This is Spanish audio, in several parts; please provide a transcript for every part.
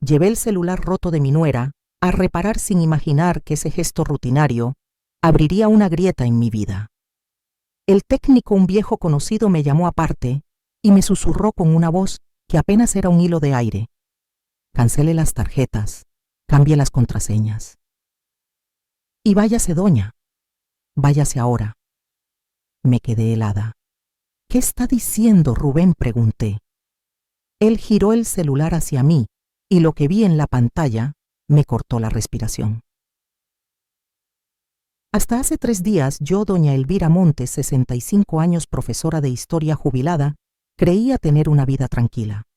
llevé el celular roto de mi nuera a reparar sin imaginar que ese gesto rutinario abriría una grieta en mi vida. El técnico, un viejo conocido, me llamó aparte y me susurró con una voz que apenas era un hilo de aire: cancele las tarjetas, cambie las contraseñas. Y váyase, doña. Váyase ahora. Me quedé helada. ¿Qué está diciendo, Rubén?, pregunté. Él giró el celular hacia mí y lo que vi en la pantalla me cortó la respiración. Hasta hace 3 días yo, doña Elvira Montes, 65 años, profesora de historia jubilada, creía tener una vida tranquila.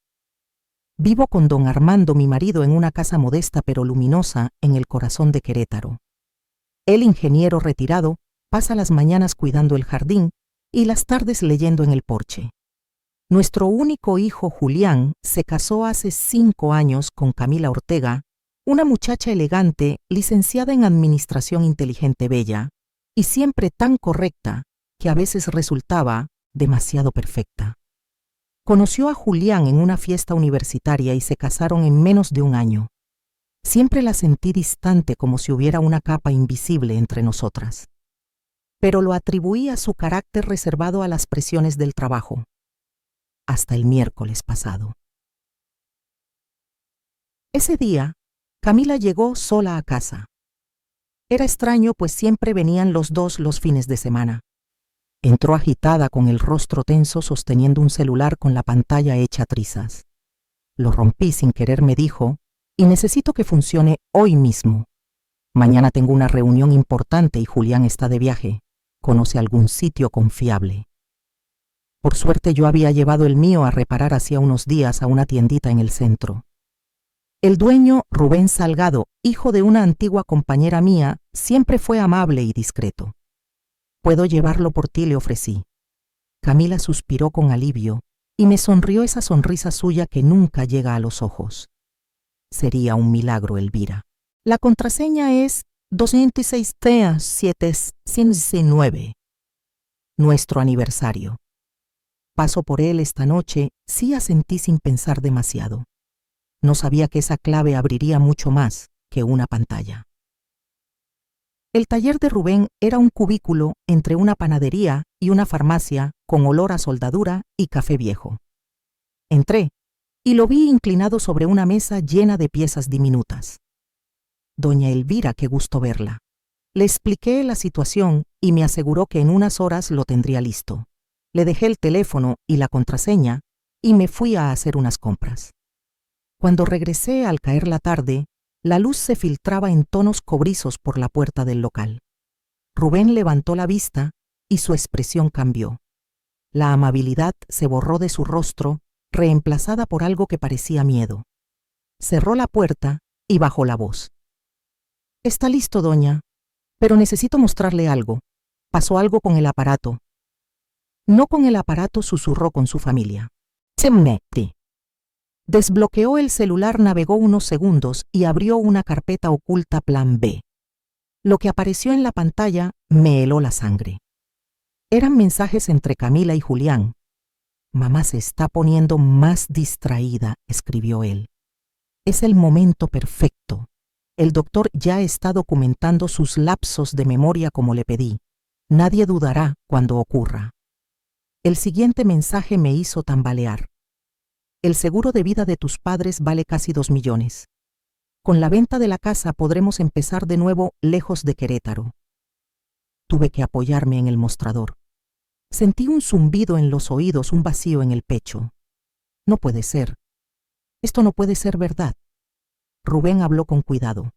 Vivo con don Armando, mi marido, en una casa modesta pero luminosa en el corazón de Querétaro. El ingeniero retirado pasa las mañanas cuidando el jardín y las tardes leyendo en el porche. Nuestro único hijo, Julián, se casó hace 5 años con Camila Ortega, una muchacha elegante, licenciada en Administración, inteligente, bella, y siempre tan correcta que a veces resultaba demasiado perfecta. Conoció a Julián en una fiesta universitaria y se casaron en menos de 1 año. Siempre la sentí distante, como si hubiera una capa invisible entre nosotras. Pero lo atribuí a su carácter reservado a las presiones del trabajo. Hasta el miércoles pasado. Ese día, Camila llegó sola a casa. Era extraño, pues siempre venían los dos los fines de semana. Entró agitada, con el rostro tenso, sosteniendo un celular con la pantalla hecha trizas. Lo rompí sin querer, me dijo, y necesito que funcione hoy mismo. Mañana tengo una reunión importante y Julián está de viaje. ¿Conoce algún sitio confiable? Por suerte yo había llevado el mío a reparar hacía unos días a una tiendita en el centro. El dueño, Rubén Salgado, hijo de una antigua compañera mía, siempre fue amable y discreto. «Puedo llevarlo por ti», le ofrecí. Camila suspiró con alivio y me sonrió esa sonrisa suya que nunca llega a los ojos. Sería un milagro, Elvira. La contraseña es 206-719. Nuestro aniversario. Paso por él esta noche, sí, asentí sin pensar demasiado. No sabía que esa clave abriría mucho más que una pantalla. El taller de Rubén era un cubículo entre una panadería y una farmacia con olor a soldadura y café viejo. Entré y lo vi inclinado sobre una mesa llena de piezas diminutas. «Doña Elvira, qué gusto verla». Le expliqué la situación y me aseguró que en unas horas lo tendría listo. Le dejé el teléfono y la contraseña y me fui a hacer unas compras. Cuando regresé al caer la tarde, la luz se filtraba en tonos cobrizos por la puerta del local. Rubén levantó la vista y su expresión cambió. La amabilidad se borró de su rostro, reemplazada por algo que parecía miedo. Cerró la puerta y bajó la voz. «Está listo, doña, pero necesito mostrarle algo. Pasó algo con el aparato». «No con el aparato», susurró con su familia. «Se mete». Desbloqueó el celular, navegó unos segundos y abrió una carpeta oculta plan B. Lo que apareció en la pantalla me heló la sangre. Eran mensajes entre Camila y Julián. «Mamá se está poniendo más distraída», escribió él. «Es el momento perfecto. El doctor ya está documentando sus lapsos de memoria como le pedí. Nadie dudará cuando ocurra». El siguiente mensaje me hizo tambalear. «El seguro de vida de tus padres vale casi 2 millones. Con la venta de la casa podremos empezar de nuevo lejos de Querétaro». Tuve que apoyarme en el mostrador. Sentí un zumbido en los oídos, un vacío en el pecho. No puede ser. Esto no puede ser verdad. Rubén habló con cuidado.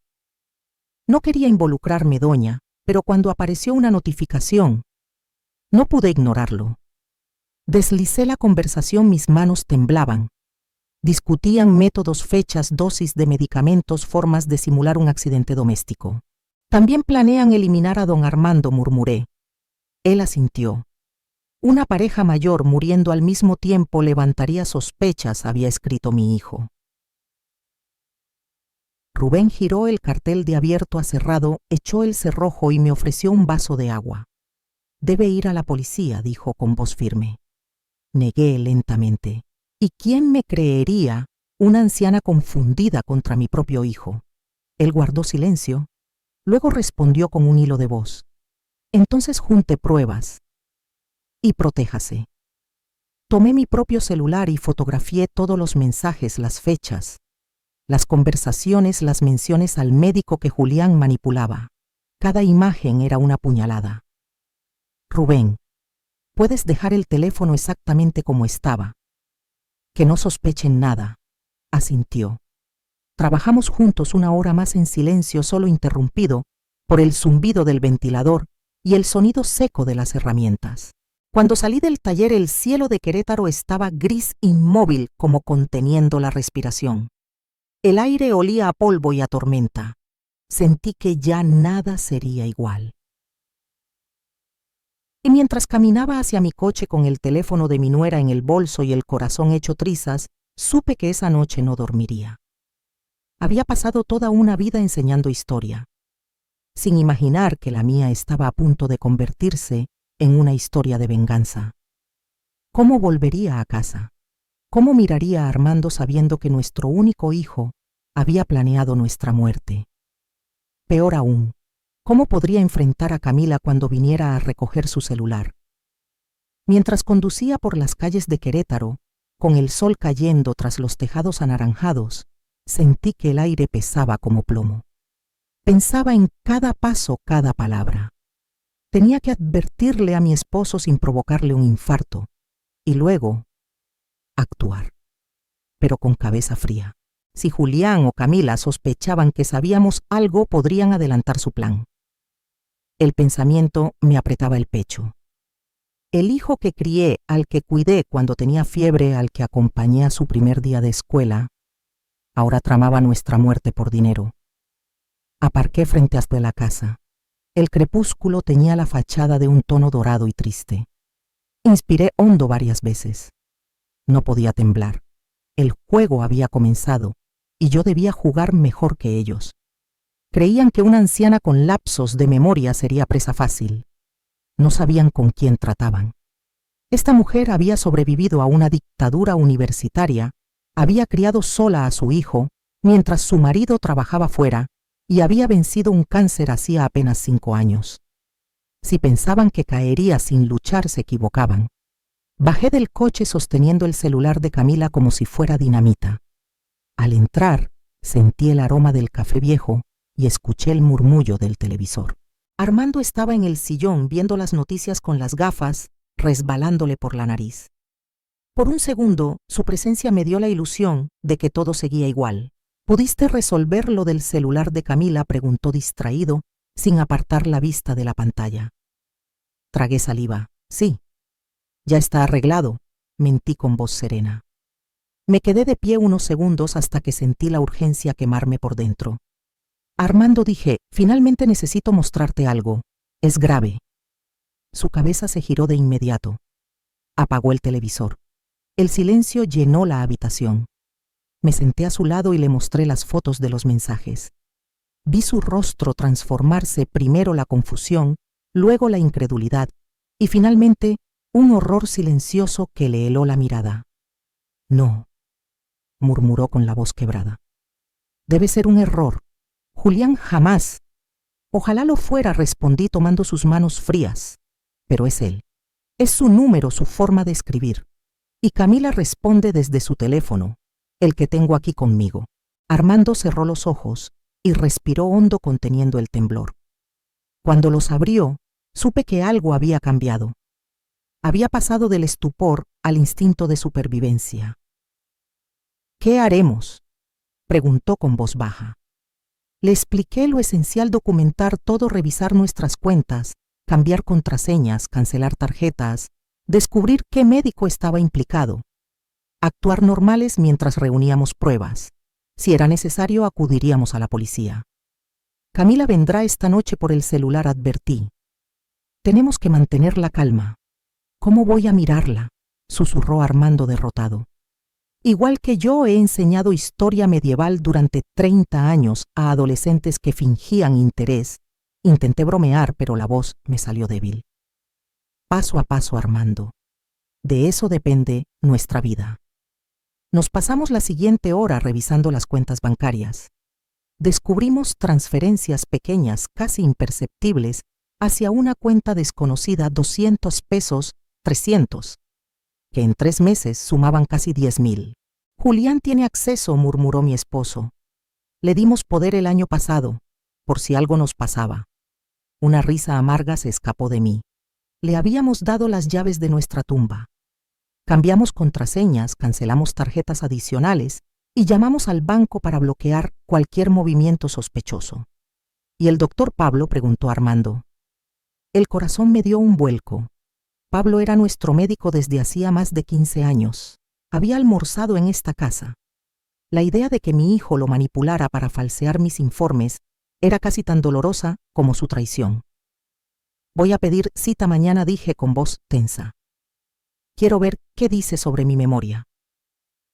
«No quería involucrarme, doña, pero cuando apareció una notificación, no pude ignorarlo». Deslicé la conversación, mis manos temblaban. Discutían métodos, fechas, dosis de medicamentos, formas de simular un accidente doméstico. «También planean eliminar a don Armando», murmuré. Él asintió. «Una pareja mayor muriendo al mismo tiempo levantaría sospechas», había escrito mi hijo. Rubén giró el cartel de abierto a cerrado, echó el cerrojo y me ofreció un vaso de agua. «Debe ir a la policía», dijo con voz firme. Negué lentamente. ¿Y quién me creería una anciana confundida contra mi propio hijo. Él guardó silencio, luego respondió con un hilo de voz. Entonces junte pruebas y protéjase. Tomé mi propio celular y fotografié todos los mensajes, las fechas, las conversaciones, las menciones al médico que Julián manipulaba. Cada imagen era una puñalada. Rubén, puedes dejar el teléfono exactamente como estaba. Que no sospechen nada, asintió. Trabajamos juntos 1 hora más en silencio, solo interrumpido por el zumbido del ventilador y el sonido seco de las herramientas. Cuando salí del taller, el cielo de Querétaro estaba gris, inmóvil, como conteniendo la respiración. El aire olía a polvo y a tormenta. Sentí que ya nada sería igual. Y mientras caminaba hacia mi coche con el teléfono de mi nuera en el bolso y el corazón hecho trizas, supe que esa noche no dormiría. Había pasado toda una vida enseñando historia, sin imaginar que la mía estaba a punto de convertirse en una historia de venganza. ¿Cómo volvería a casa? ¿Cómo miraría a Armando sabiendo que nuestro único hijo había planeado nuestra muerte? Peor aún, ¿cómo podría enfrentar a Camila cuando viniera a recoger su celular? Mientras conducía por las calles de Querétaro, con el sol cayendo tras los tejados anaranjados, sentí que el aire pesaba como plomo. Pensaba en cada paso, cada palabra. Tenía que advertirle a mi esposo sin provocarle un infarto, y luego actuar, pero con cabeza fría. Si Julián o Camila sospechaban que sabíamos algo, podrían adelantar su plan. El pensamiento me apretaba el pecho. El hijo que crié, al que cuidé cuando tenía fiebre, al que acompañé a su primer día de escuela, ahora tramaba nuestra muerte por dinero. Aparqué frente a la casa. El crepúsculo teñía la fachada de un tono dorado y triste. Inspiré hondo varias veces. No podía temblar. El juego había comenzado y yo debía jugar mejor que ellos. Creían que una anciana con lapsos de memoria sería presa fácil. No sabían con quién trataban. Esta mujer había sobrevivido a una dictadura universitaria, había criado sola a su hijo mientras su marido trabajaba fuera y había vencido un cáncer hacía apenas 5 años. Si pensaban que caería sin luchar, se equivocaban. Bajé del coche sosteniendo el celular de Camila como si fuera dinamita. Al entrar, sentí el aroma del café viejo y escuché el murmullo del televisor. Armando estaba en el sillón viendo las noticias con las gafas, resbalándole por la nariz. Por un segundo, su presencia me dio la ilusión de que todo seguía igual. ¿Pudiste resolver lo del celular de Camila?, preguntó distraído, sin apartar la vista de la pantalla. Tragué saliva. Sí. Ya está arreglado, mentí con voz serena. Me quedé de pie unos segundos hasta que sentí la urgencia quemarme por dentro. Armando, dije, finalmente necesito mostrarte algo. Es grave. Su cabeza se giró de inmediato. Apagó el televisor. El silencio llenó la habitación. Me senté a su lado y le mostré las fotos de los mensajes. Vi su rostro transformarse, primero la confusión, luego la incredulidad, y finalmente un horror silencioso que le heló la mirada. No, murmuró con la voz quebrada. Debe ser un error. Julián jamás. Ojalá lo fuera, respondí tomando sus manos frías. Pero es él. Es su número, su forma de escribir. Y Camila responde desde su teléfono, el que tengo aquí conmigo. Armando cerró los ojos y respiró hondo conteniendo el temblor. Cuando los abrió, supe que algo había cambiado. Había pasado del estupor al instinto de supervivencia. ¿Qué haremos?, preguntó con voz baja. Le expliqué lo esencial: documentar todo, revisar nuestras cuentas, cambiar contraseñas, cancelar tarjetas, descubrir qué médico estaba implicado, actuar normales mientras reuníamos pruebas. Si era necesario, acudiríamos a la policía. Camila vendrá esta noche por el celular, advertí. Tenemos que mantener la calma. ¿Cómo voy a mirarla?, susurró Armando derrotado. Igual que yo he enseñado historia medieval durante 30 años a adolescentes que fingían interés. Intenté bromear, pero la voz me salió débil. Paso a paso, Armando. De eso depende nuestra vida. Nos pasamos la siguiente hora revisando las cuentas bancarias. Descubrimos transferencias pequeñas, casi imperceptibles, hacia una cuenta desconocida, 200 pesos, 300, que en 3 meses sumaban casi 10,000. Julián tiene acceso, murmuró mi esposo. Le dimos poder el año pasado, por si algo nos pasaba. Una risa amarga se escapó de mí. Le habíamos dado las llaves de nuestra tumba. Cambiamos contraseñas, cancelamos tarjetas adicionales y llamamos al banco para bloquear cualquier movimiento sospechoso. ¿Y el doctor Pablo?, preguntó Armando. El corazón me dio un vuelco. Pablo era nuestro médico desde hacía más de 15 años. Había almorzado en esta casa. La idea de que mi hijo lo manipulara para falsear mis informes era casi tan dolorosa como su traición. Voy a pedir cita mañana, dije con voz tensa. Quiero ver qué dice sobre mi memoria.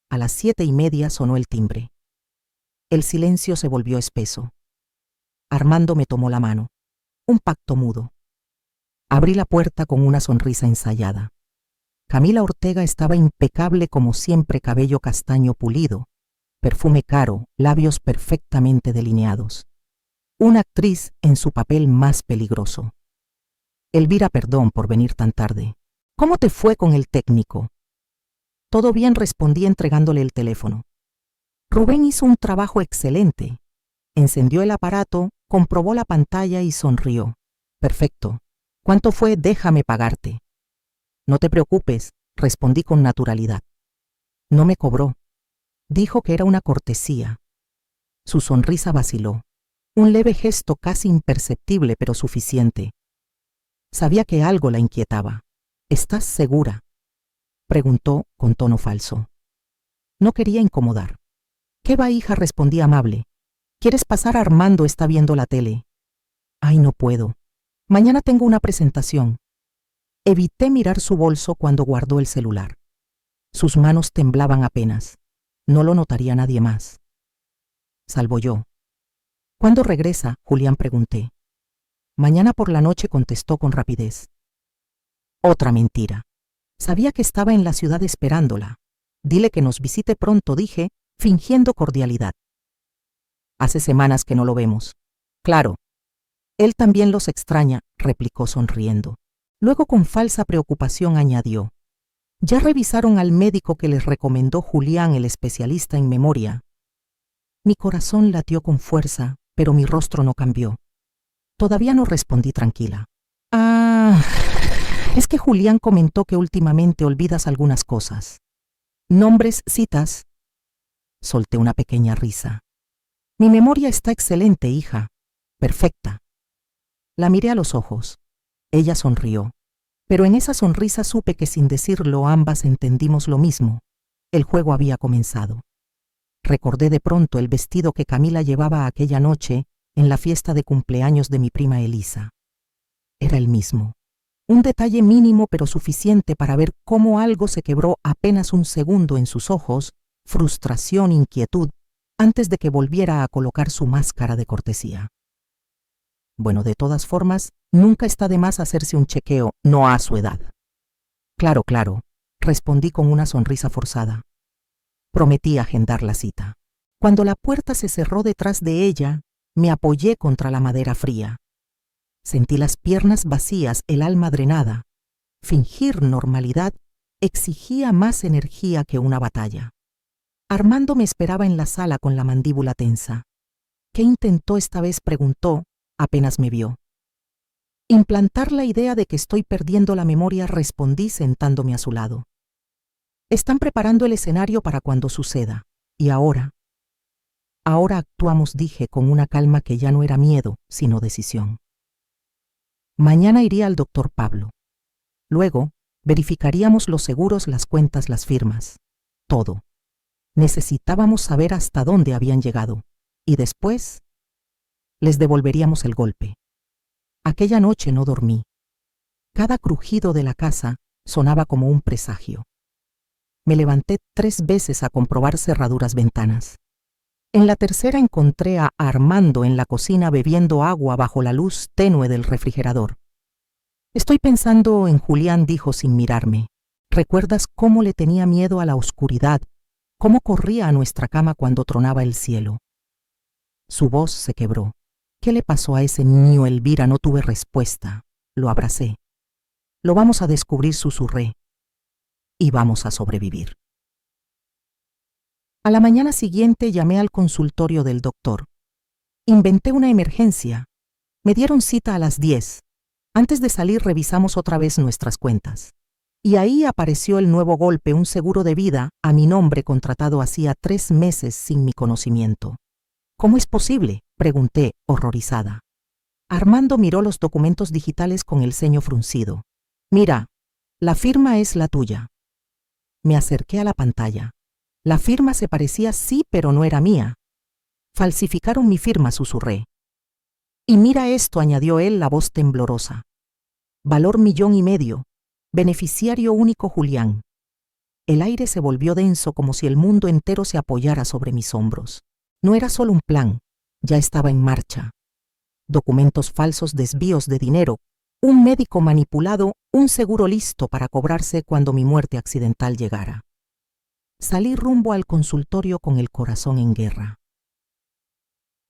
A las 7:30 sonó el timbre. El silencio se volvió espeso. Armando me tomó la mano. Un pacto mudo. Abrí la puerta con una sonrisa ensayada. Camila Ortega estaba impecable como siempre, cabello castaño pulido, perfume caro, labios perfectamente delineados. Una actriz en su papel más peligroso. Elvira, perdón por venir tan tarde. ¿Cómo te fue con el técnico? Todo bien, respondí entregándole el teléfono. Rubén hizo un trabajo excelente. Encendió el aparato, comprobó la pantalla y sonrió. Perfecto. ¿Cuánto fue? Déjame pagarte. No te preocupes, respondí con naturalidad. No me cobró. Dijo que era una cortesía. Su sonrisa vaciló. Un leve gesto casi imperceptible, pero suficiente. Sabía que algo la inquietaba. ¿Estás segura?, preguntó con tono falso. No quería incomodar. ¿Qué va, hija?, respondí amable. ¿Quieres pasar? Armando está viendo la tele. Ay, no puedo. Mañana tengo una presentación. Evité mirar su bolso cuando guardó el celular. Sus manos temblaban apenas. No lo notaría nadie más. Salvo yo. ¿Cuándo regresa?, Julián, pregunté. Mañana por la noche, contestó con rapidez. Otra mentira. Sabía que estaba en la ciudad esperándola. Dile que nos visite pronto, dije, fingiendo cordialidad. Hace semanas que no lo vemos. Claro. Él también los extraña, replicó sonriendo. Luego con falsa preocupación añadió. ¿Ya revisaron al médico que les recomendó Julián, el especialista en memoria? Mi corazón latió con fuerza, pero mi rostro no cambió. Todavía no, respondí tranquila. Es que Julián comentó que últimamente olvidas algunas cosas. Nombres, citas. Solté una pequeña risa. Mi memoria está excelente, hija. Perfecta. La miré a los ojos. Ella sonrió. Pero en esa sonrisa supe que sin decirlo ambas entendimos lo mismo. El juego había comenzado. Recordé de pronto el vestido que Camila llevaba aquella noche en la fiesta de cumpleaños de mi prima Elisa. Era el mismo. Un detalle mínimo pero suficiente para ver cómo algo se quebró apenas un segundo en sus ojos, frustración, inquietud, antes de que volviera a colocar su máscara de cortesía. Bueno, de todas formas, nunca está de más hacerse un chequeo, no a su edad. Claro, claro, respondí con una sonrisa forzada. Prometí agendar la cita. Cuando la puerta se cerró detrás de ella, me apoyé contra la madera fría. Sentí las piernas vacías, el alma drenada. Fingir normalidad exigía más energía que una batalla. Armando me esperaba en la sala con la mandíbula tensa. ¿Qué intentó esta vez?, preguntó, apenas me vio. Implantar la idea de que estoy perdiendo la memoria, respondí sentándome a su lado. Están preparando el escenario para cuando suceda. ¿Y ahora? Ahora actuamos, dije con una calma que ya no era miedo, sino decisión. Mañana iría al doctor Pablo. Luego, verificaríamos los seguros, las cuentas, las firmas. Todo. Necesitábamos saber hasta dónde habían llegado. Y después, les devolveríamos el golpe. Aquella noche no dormí. Cada crujido de la casa sonaba como un presagio. Me levanté 3 veces a comprobar cerraduras, ventanas. En la tercera encontré a Armando en la cocina bebiendo agua bajo la luz tenue del refrigerador. Estoy pensando en Julián, dijo sin mirarme. ¿Recuerdas cómo le tenía miedo a la oscuridad, cómo corría a nuestra cama cuando tronaba el cielo. Su voz se quebró. ¿Qué le pasó a ese niño, Elvira? No tuve respuesta. Lo abracé. Lo vamos a descubrir, susurré. Y vamos a sobrevivir. A la mañana siguiente llamé al consultorio del doctor. Inventé una emergencia. Me dieron cita a las 10. Antes de salir revisamos otra vez nuestras cuentas. Y ahí apareció el nuevo golpe, un seguro de vida a mi nombre contratado hacía 3 meses sin mi conocimiento. ¿Cómo es posible?, pregunté, horrorizada. Armando miró los documentos digitales con el ceño fruncido. Mira, la firma es la tuya. Me acerqué a la pantalla. La firma se parecía, sí, pero no era mía. Falsificaron mi firma, susurré. Y mira esto, añadió él, la voz temblorosa. Valor 1,5 millones. Beneficiario único Julián. El aire se volvió denso como si el mundo entero se apoyara sobre mis hombros. No era solo un plan, ya estaba en marcha. Documentos falsos, desvíos de dinero, un médico manipulado, un seguro listo para cobrarse cuando mi muerte accidental llegara. Salí rumbo al consultorio con el corazón en guerra.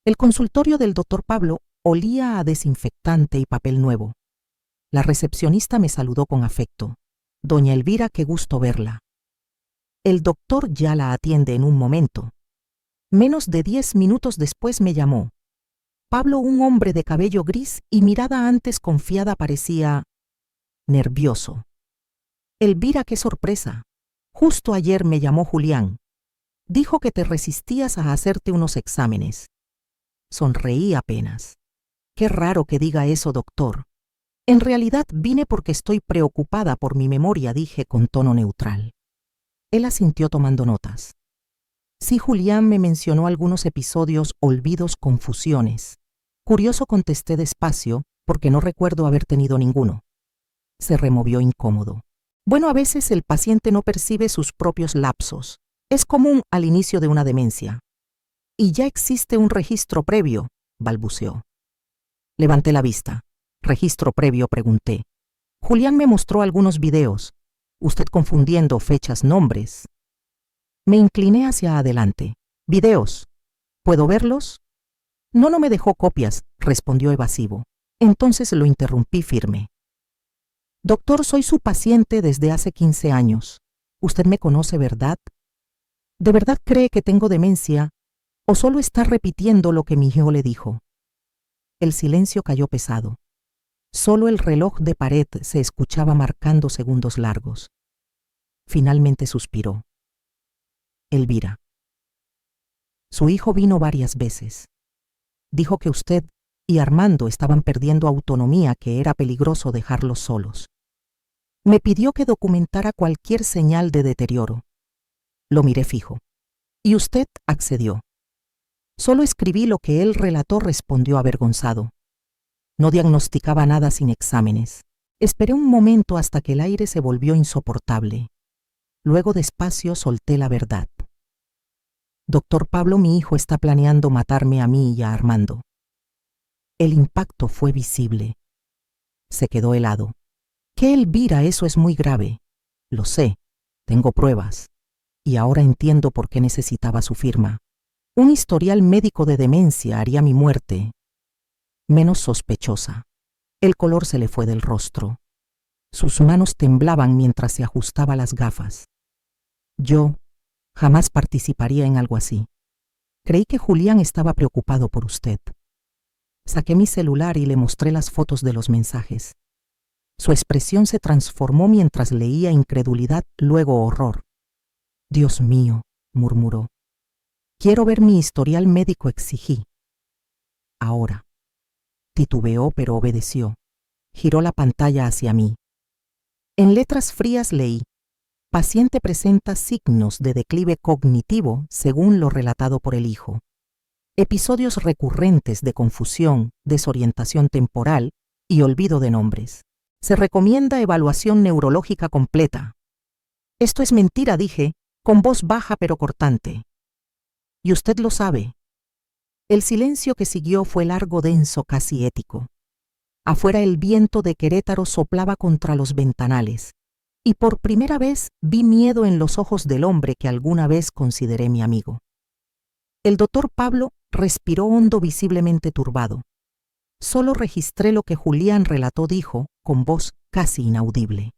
El consultorio del doctor Pablo olía a desinfectante y papel nuevo. La recepcionista me saludó con afecto. Doña Elvira, qué gusto verla. El doctor ya la atiende en un momento. Menos de 10 minutos después me llamó. Pablo, un hombre de cabello gris y mirada antes confiada, parecía nervioso. Elvira, qué sorpresa. Justo ayer me llamó Julián. Dijo que te resistías a hacerte unos exámenes. Sonreí apenas. Qué raro que diga eso, doctor. En realidad vine porque estoy preocupada por mi memoria, dije con tono neutral. Él asintió tomando notas. Sí, Julián me mencionó algunos episodios, olvidos, confusiones. Curioso, contesté despacio, porque no recuerdo haber tenido ninguno. Se removió incómodo. Bueno, a veces el paciente no percibe sus propios lapsos. Es común al inicio de una demencia. Y ya existe un registro previo, balbuceó. Levanté la vista. ¿Registro previo?, pregunté. Julián me mostró algunos videos. Usted confundiendo fechas, nombres. Me incliné hacia adelante. ¿Videos? ¿Puedo verlos? No me dejó copias, respondió evasivo. Entonces lo interrumpí firme. Doctor, soy su paciente desde hace 15 años. Usted me conoce, ¿verdad? ¿De verdad cree que tengo demencia o solo está repitiendo lo que mi hijo le dijo? El silencio cayó pesado. Solo el reloj de pared se escuchaba marcando segundos largos. Finalmente suspiró. Elvira. Su hijo vino varias veces. Dijo que usted y Armando estaban perdiendo autonomía, que era peligroso dejarlos solos. Me pidió que documentara cualquier señal de deterioro. Lo miré fijo. Y usted accedió. Solo escribí lo que él relató, respondió avergonzado. No diagnosticaba nada sin exámenes. Esperé un momento hasta que el aire se volvió insoportable. Luego despacio solté la verdad. Doctor Pablo, mi hijo está planeando matarme a mí y a Armando. El impacto fue visible. Se quedó helado. ¿Qué, Elvira? Eso es muy grave. Lo sé, tengo pruebas. Y ahora entiendo por qué necesitaba su firma. Un historial médico de demencia haría mi muerte menos sospechosa. El color se le fue del rostro. Sus manos temblaban mientras se ajustaba las gafas. Yo jamás participaría en algo así. Creí que Julián estaba preocupado por usted. Saqué mi celular y le mostré las fotos de los mensajes. Su expresión se transformó mientras leía incredulidad, luego horror. Dios mío, murmuró. Quiero ver mi historial médico, exigí. Ahora. Titubeó, pero obedeció. Giró la pantalla hacia mí. En letras frías leí: paciente presenta signos de declive cognitivo según lo relatado por el hijo. Episodios recurrentes de confusión, desorientación temporal y olvido de nombres. Se recomienda evaluación neurológica completa. Esto es mentira, dije, con voz baja pero cortante. Y usted lo sabe. El silencio que siguió fue largo, denso, casi ético. Afuera el viento de Querétaro soplaba contra los ventanales. y por primera vez vi miedo en los ojos del hombre que alguna vez consideré mi amigo. El doctor Pablo respiró hondo, visiblemente turbado. Solo registré lo que Julián relató, dijo, con voz casi inaudible.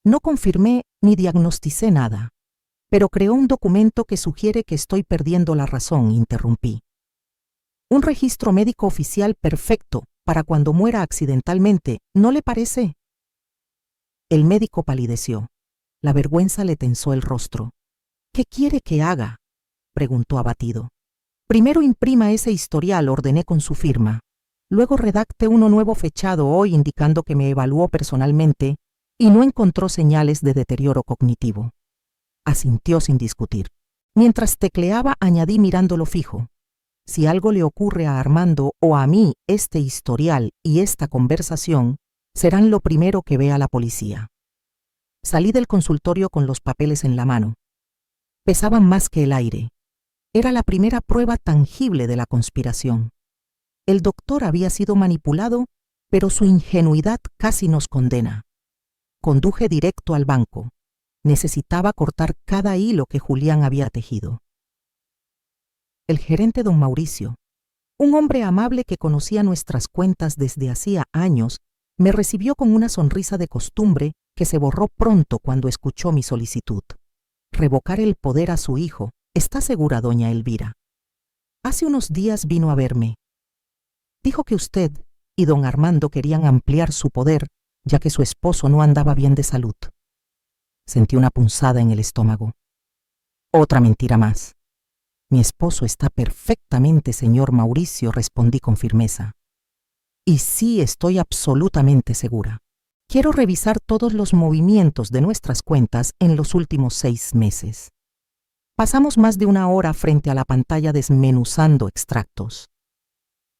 No confirmé ni diagnosticé nada, pero creó un documento que sugiere que estoy perdiendo la razón, interrumpí. Un registro médico oficial perfecto para cuando muera accidentalmente, ¿no le parece? El médico palideció. La vergüenza le tensó el rostro. ¿Qué quiere que haga?, preguntó abatido. Primero imprima ese historial, ordené con su firma. Luego redacte uno nuevo fechado hoy indicando que me evaluó personalmente y no encontró señales de deterioro cognitivo. Asintió sin discutir. Mientras tecleaba, añadí mirándolo fijo. Si algo le ocurre a Armando o a mí, este historial y esta conversación serán lo primero que vea la policía. Salí del consultorio con los papeles en la mano. Pesaban más que el aire. Era la primera prueba tangible de la conspiración. El doctor había sido manipulado, pero su ingenuidad casi nos condena. Conduje directo al banco. Necesitaba cortar cada hilo que Julián había tejido. El gerente don Mauricio, un hombre amable que conocía nuestras cuentas desde hacía años, me recibió con una sonrisa de costumbre que se borró pronto cuando escuchó mi solicitud. Revocar el poder a su hijo, ¿está segura, doña Elvira? Hace unos días vino a verme. Dijo que usted y don Armando querían ampliar su poder, ya que su esposo no andaba bien de salud. Sentí una punzada en el estómago. Otra mentira más. Mi esposo está perfectamente, señor Mauricio, respondí con firmeza. Y sí, estoy absolutamente segura. Quiero revisar todos los movimientos de nuestras cuentas en los últimos 6 meses. Pasamos más de una hora frente a la pantalla desmenuzando extractos.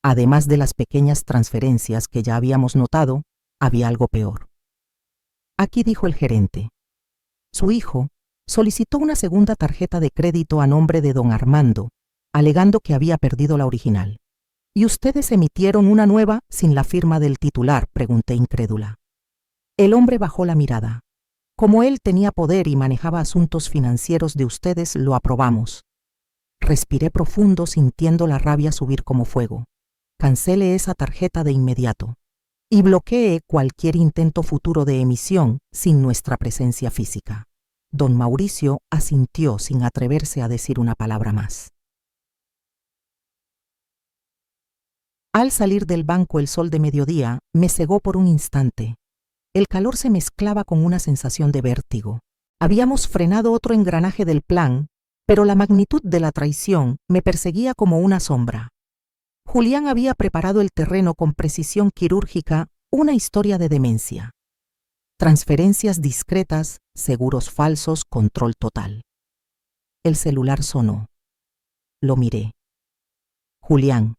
Además de las pequeñas transferencias que ya habíamos notado, había algo peor. Aquí, dijo el gerente. Su hijo solicitó una segunda tarjeta de crédito a nombre de don Armando, alegando que había perdido la original. ¿Y ustedes emitieron una nueva sin la firma del titular?, pregunté incrédula. El hombre bajó la mirada. Como él tenía poder y manejaba asuntos financieros de ustedes, lo aprobamos. Respiré profundo, sintiendo la rabia subir como fuego. Cancele esa tarjeta de inmediato y bloquee cualquier intento futuro de emisión sin nuestra presencia física. Don Mauricio asintió sin atreverse a decir una palabra más. Al salir del banco el sol de mediodía me cegó por un instante. El calor se mezclaba con una sensación de vértigo. Habíamos frenado otro engranaje del plan, pero la magnitud de la traición me perseguía como una sombra. Julián había preparado el terreno con precisión quirúrgica, una historia de demencia. Transferencias discretas, seguros falsos, control total. El celular sonó. Lo miré. Julián.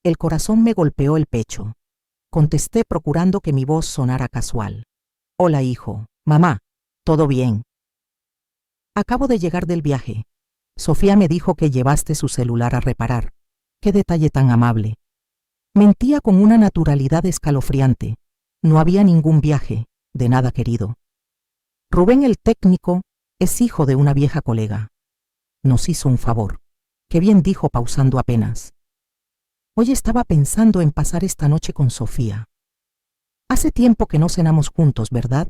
El corazón me golpeó el pecho. Contesté procurando que mi voz sonara casual. Hola, hijo. Mamá, ¿todo bien? Acabo de llegar del viaje. Sofía me dijo que llevaste su celular a reparar. Qué detalle tan amable. Mentía con una naturalidad escalofriante. No había ningún viaje, de nada querido. Rubén el técnico es hijo de una vieja colega. Nos hizo un favor. Qué bien, dijo pausando apenas. Hoy estaba pensando en pasar esta noche con Sofía. Hace tiempo que no cenamos juntos, ¿verdad?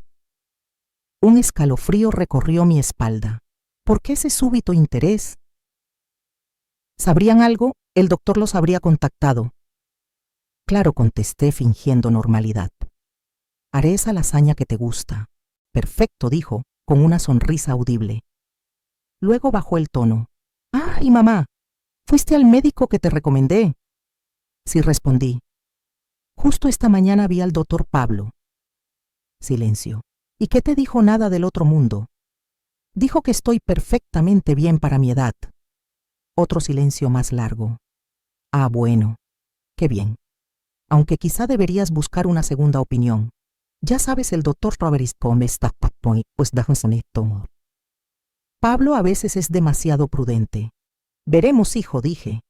Un escalofrío recorrió mi espalda. ¿Por qué ese súbito interés? ¿Sabrían algo? El doctor los habría contactado. Claro, contesté fingiendo normalidad. Haré esa lasaña que te gusta. Perfecto, dijo, con una sonrisa audible. Luego bajó el tono. Ah, y mamá, ¿fuiste al médico que te recomendé? Sí, respondí. Justo esta mañana vi al doctor Pablo. Silencio. ¿Y qué te dijo? Nada del otro mundo. Dijo que estoy perfectamente bien para mi edad. Otro silencio más largo. Ah, bueno. Qué bien. Aunque quizá deberías buscar una segunda opinión. Ya sabes, el doctor Roberts me está pues déjense esto. Pablo a veces es demasiado prudente. Veremos, hijo, dije.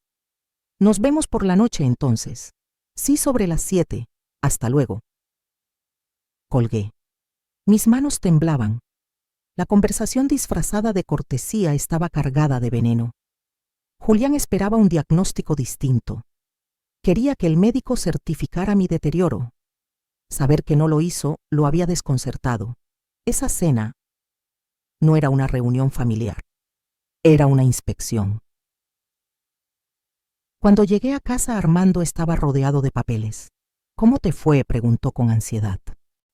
Nos vemos por la noche entonces. Sí, sobre las 7. Hasta luego. Colgué. Mis manos temblaban. La conversación disfrazada de cortesía estaba cargada de veneno. Julián esperaba un diagnóstico distinto. Quería que el médico certificara mi deterioro. Saber que no lo hizo lo había desconcertado. Esa cena no era una reunión familiar, era una inspección. Cuando llegué a casa, Armando estaba rodeado de papeles. ¿Cómo te fue?, preguntó con ansiedad.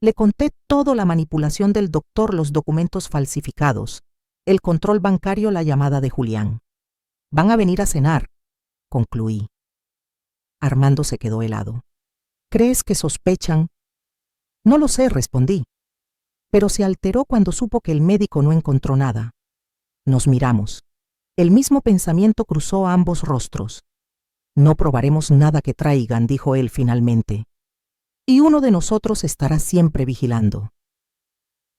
Le conté todo: la manipulación del doctor, los documentos falsificados, el control bancario, la llamada de Julián. Van a venir a cenar, concluí. Armando se quedó helado. ¿Crees que sospechan? No lo sé, respondí. Pero se alteró cuando supo que el médico no encontró nada. Nos miramos. El mismo pensamiento cruzó ambos rostros. No probaremos nada que traigan, dijo él finalmente. Y uno de nosotros estará siempre vigilando.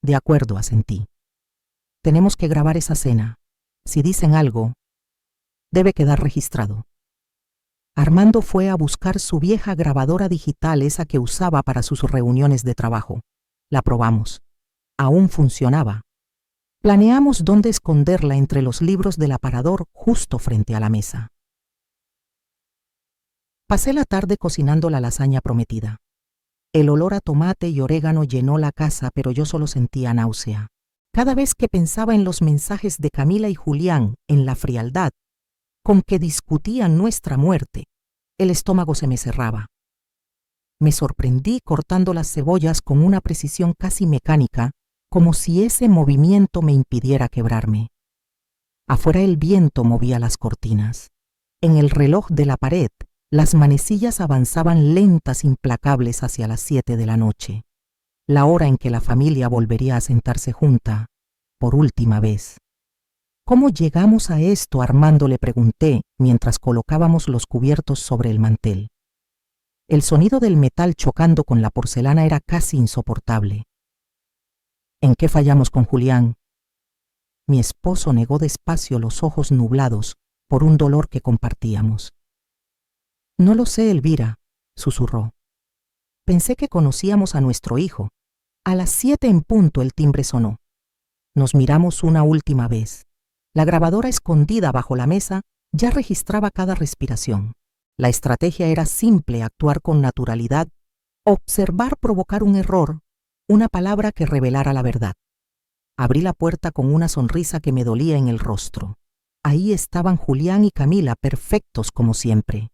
De acuerdo, asentí. Tenemos que grabar esa cena. Si dicen algo, debe quedar registrado. Armando fue a buscar su vieja grabadora digital, esa que usaba para sus reuniones de trabajo. La probamos. Aún funcionaba. Planeamos dónde esconderla entre los libros del aparador, justo frente a la mesa. Pasé la tarde cocinando la lasaña prometida. El olor a tomate y orégano llenó la casa, pero yo solo sentía náusea. Cada vez que pensaba en los mensajes de Camila y Julián, en la frialdad con que discutían nuestra muerte, el estómago se me cerraba. Me sorprendí cortando las cebollas con una precisión casi mecánica, como si ese movimiento me impidiera quebrarme. Afuera el viento movía las cortinas. En el reloj de la pared, las manecillas avanzaban lentas, implacables hacia las 7 de la noche, la hora en que la familia volvería a sentarse junta, por última vez. ¿Cómo llegamos a esto?, Armando, le pregunté mientras colocábamos los cubiertos sobre el mantel. El sonido del metal chocando con la porcelana era casi insoportable. ¿En qué fallamos con Julián? Mi esposo negó despacio, los ojos nublados por un dolor que compartíamos. No lo sé, Elvira, susurró. Pensé que conocíamos a nuestro hijo. A las 7 en punto el timbre sonó. Nos miramos una última vez. La grabadora escondida bajo la mesa ya registraba cada respiración. La estrategia era simple: actuar con naturalidad, observar, provocar un error, una palabra que revelara la verdad. Abrí la puerta con una sonrisa que me dolía en el rostro. Ahí estaban Julián y Camila, perfectos como siempre.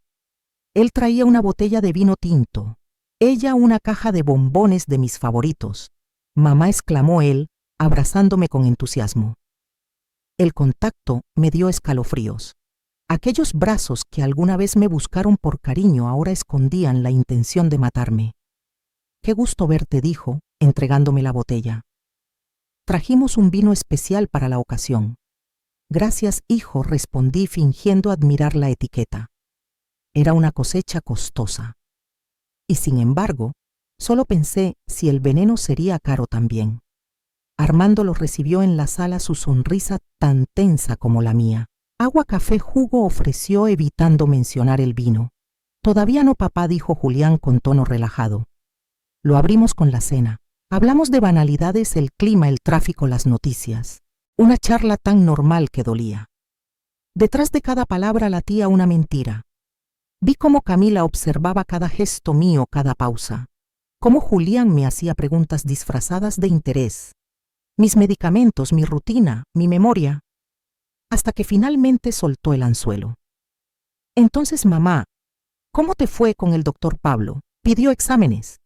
Él traía una botella de vino tinto, ella una caja de bombones de mis favoritos. Mamá, exclamó él, abrazándome con entusiasmo. El contacto me dio escalofríos. Aquellos brazos que alguna vez me buscaron por cariño ahora escondían la intención de matarme. Qué gusto verte, dijo, entregándome la botella. Trajimos un vino especial para la ocasión. Gracias, hijo, respondí fingiendo admirar la etiqueta. Era una cosecha costosa. Y sin embargo, solo pensé si el veneno sería caro también. Armando lo recibió en la sala, su sonrisa tan tensa como la mía. Agua, café, jugo, ofreció, evitando mencionar el vino. Todavía no, papá, dijo Julián con tono relajado. Lo abrimos con la cena. Hablamos de banalidades, el clima, el tráfico, las noticias. Una charla tan normal que dolía. Detrás de cada palabra latía una mentira. Vi cómo Camila observaba cada gesto mío, cada pausa. Cómo Julián me hacía preguntas disfrazadas de interés. Mis medicamentos, mi rutina, mi memoria. Hasta que finalmente soltó el anzuelo. Entonces, mamá, ¿cómo te fue con el doctor Pablo? ¿Pidió exámenes?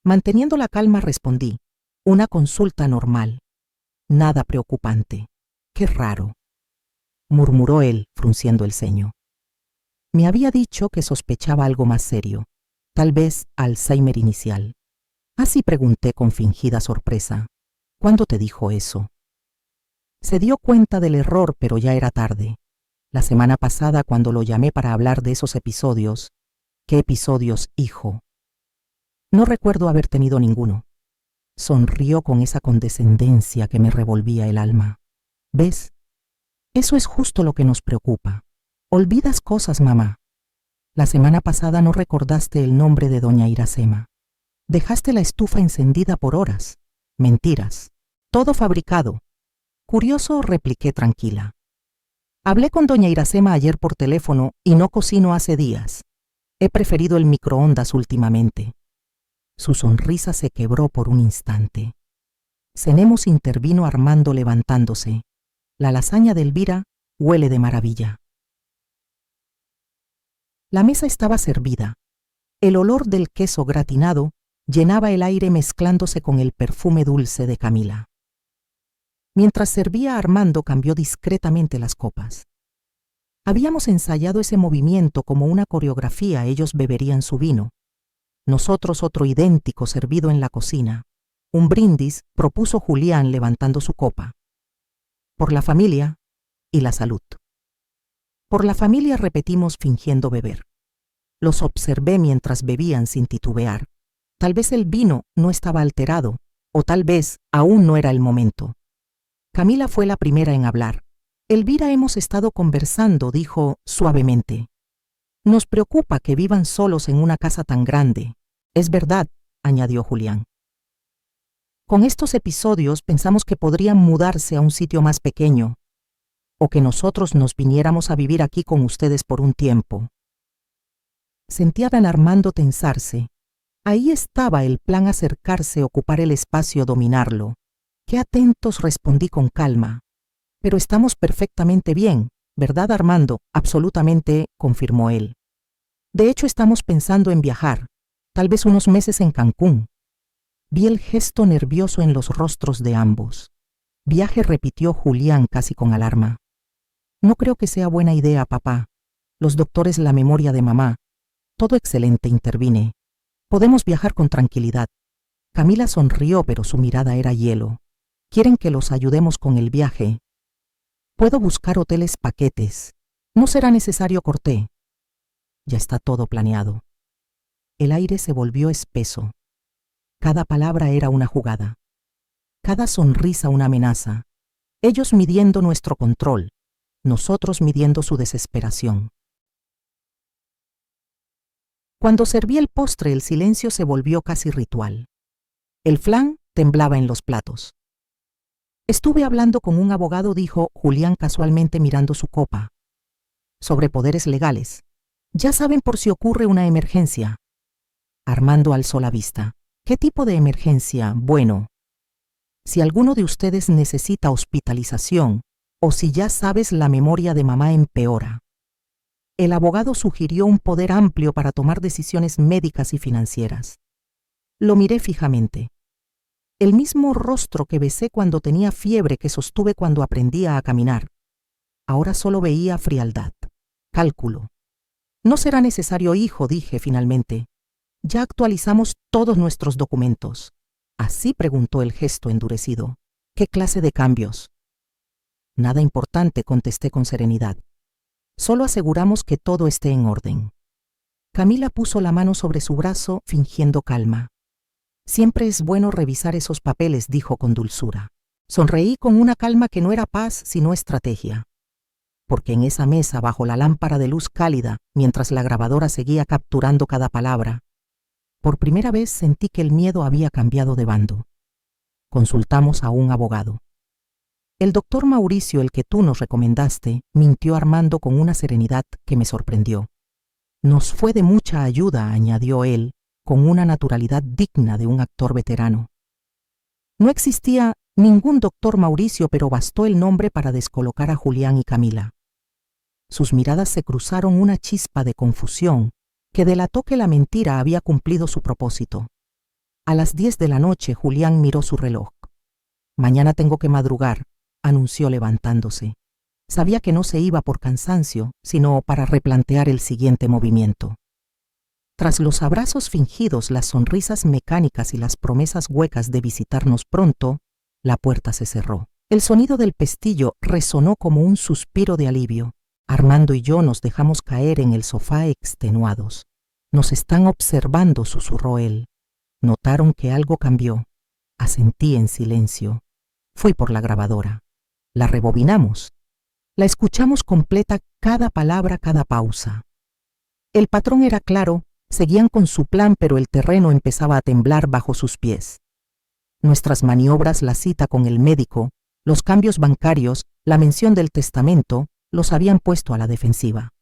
Manteniendo la calma respondí, una consulta normal. Nada preocupante. Qué raro, murmuró él, frunciendo el ceño. Me había dicho que sospechaba algo más serio, tal vez Alzheimer inicial. Así pregunté con fingida sorpresa. ¿Cuándo te dijo eso? Se dio cuenta del error, pero ya era tarde. La semana pasada, cuando lo llamé para hablar de esos episodios. ¿Qué episodios, hijo? No recuerdo haber tenido ninguno. Sonrió con esa condescendencia que me revolvía el alma. ¿Ves? Eso es justo lo que nos preocupa. Olvidas cosas, mamá. La semana pasada no recordaste el nombre de doña Iracema. Dejaste la estufa encendida por horas. Mentiras. Todo fabricado. Curioso, repliqué tranquila. Hablé con doña Iracema ayer por teléfono y no cocino hace días. He preferido el microondas últimamente. Su sonrisa se quebró por un instante. Cenemos, intervino Armando levantándose. La lasaña de Elvira huele de maravilla. La mesa estaba servida. El olor del queso gratinado llenaba el aire mezclándose con el perfume dulce de Camila. Mientras servía, Armando cambió discretamente las copas. Habíamos ensayado ese movimiento como una coreografía. Ellos beberían su vino. Nosotros otro idéntico servido en la cocina. Un brindis, propuso Julián levantando su copa. Por la familia y la salud. Por la familia, repetimos fingiendo beber. Los observé mientras bebían sin titubear. Tal vez el vino no estaba alterado, o tal vez aún no era el momento. Camila fue la primera en hablar. Elvira, hemos estado conversando, dijo suavemente. Nos preocupa que vivan solos en una casa tan grande. Es verdad, añadió Julián. Con estos episodios pensamos que podrían mudarse a un sitio más pequeño, o que nosotros nos viniéramos a vivir aquí con ustedes por un tiempo. Sentía a Armando tensarse. Ahí estaba el plan: acercarse, ocupar el espacio, dominarlo. Qué atentos, respondí con calma. Pero estamos perfectamente bien, ¿verdad, Armando? Absolutamente, confirmó él. De hecho, estamos pensando en viajar, tal vez unos meses en Cancún. Vi el gesto nervioso en los rostros de ambos. Viaje, repitió Julián casi con alarma. No creo que sea buena idea, papá. Los doctores, la memoria de mamá. Todo excelente, intervine. Podemos viajar con tranquilidad. Camila sonrió, pero su mirada era hielo. ¿Quieren que los ayudemos con el viaje? Puedo buscar hoteles, paquetes. No será necesario, corté. Ya está todo planeado. El aire se volvió espeso. Cada palabra era una jugada. Cada sonrisa una amenaza. Ellos midiendo nuestro control. Nosotros midiendo su desesperación. Cuando serví el postre, el silencio se volvió casi ritual. El flan temblaba en los platos. Estuve hablando con un abogado, dijo Julián casualmente mirando su copa. Sobre poderes legales. Ya saben por si ocurre una emergencia. Armando alzó la vista. ¿Qué tipo de emergencia? Bueno, si alguno de ustedes necesita hospitalización o si ya sabes la memoria de mamá empeora. El abogado sugirió un poder amplio para tomar decisiones médicas y financieras. Lo miré fijamente. El mismo rostro que besé cuando tenía fiebre, que sostuve cuando aprendía a caminar. Ahora solo veía frialdad, cálculo. No será necesario, hijo, dije finalmente. Ya actualizamos todos nuestros documentos. ¿Así? Preguntó el gesto endurecido. ¿Qué clase de cambios? Nada importante, contesté con serenidad. Solo aseguramos que todo esté en orden. Camila puso la mano sobre su brazo, fingiendo calma. Siempre es bueno revisar esos papeles, dijo con dulzura. Sonreí con una calma que no era paz, sino estrategia. Porque en esa mesa, bajo la lámpara de luz cálida, mientras la grabadora seguía capturando cada palabra, por primera vez sentí que el miedo había cambiado de bando. Consultamos a un abogado. El doctor Mauricio, el que tú nos recomendaste, mintió Armando con una serenidad que me sorprendió. Nos fue de mucha ayuda, añadió él, con una naturalidad digna de un actor veterano. No existía ningún doctor Mauricio, pero bastó el nombre para descolocar a Julián y Camila. Sus miradas se cruzaron, una chispa de confusión que delató que la mentira había cumplido su propósito. A las 10 de la noche, Julián miró su reloj. Mañana tengo que madrugar, anunció levantándose. Sabía que no se iba por cansancio, sino para replantear el siguiente movimiento. Tras los abrazos fingidos, las sonrisas mecánicas y las promesas huecas de visitarnos pronto, la puerta se cerró. El sonido del pestillo resonó como un suspiro de alivio. Armando y yo nos dejamos caer en el sofá extenuados. Nos están observando, susurró él. Notaron que algo cambió. Asentí en silencio. Fui por la grabadora. La rebobinamos. La escuchamos completa, cada palabra, cada pausa. El patrón era claro, seguían con su plan, pero el terreno empezaba a temblar bajo sus pies. Nuestras maniobras, la cita con el médico, los cambios bancarios, la mención del testamento, los habían puesto a la defensiva.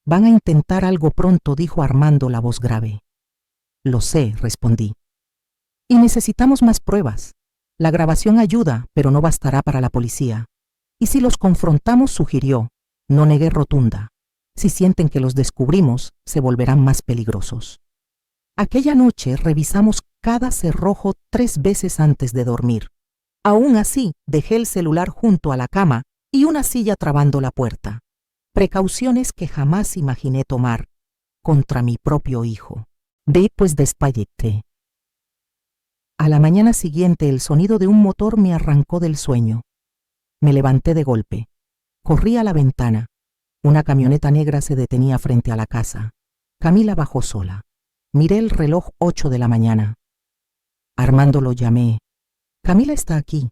Van a intentar algo pronto, dijo Armando la voz grave. Lo sé, respondí. Y necesitamos más pruebas. La grabación ayuda, pero no bastará para la policía. Y si los confrontamos, sugirió, no negué rotunda. Si sienten que los descubrimos, se volverán más peligrosos. Aquella noche revisamos cada cerrojo 3 veces antes de dormir. Aún así, dejé el celular junto a la cama y una silla trabando la puerta. Precauciones que jamás imaginé tomar contra mi propio hijo. Después desperté. A la mañana siguiente el sonido de un motor me arrancó del sueño. Me levanté de golpe. Corrí a la ventana. Una camioneta negra se detenía frente a la casa. Camila bajó sola. Miré el reloj 8 de la mañana. Armando lo llamé. Camila está aquí.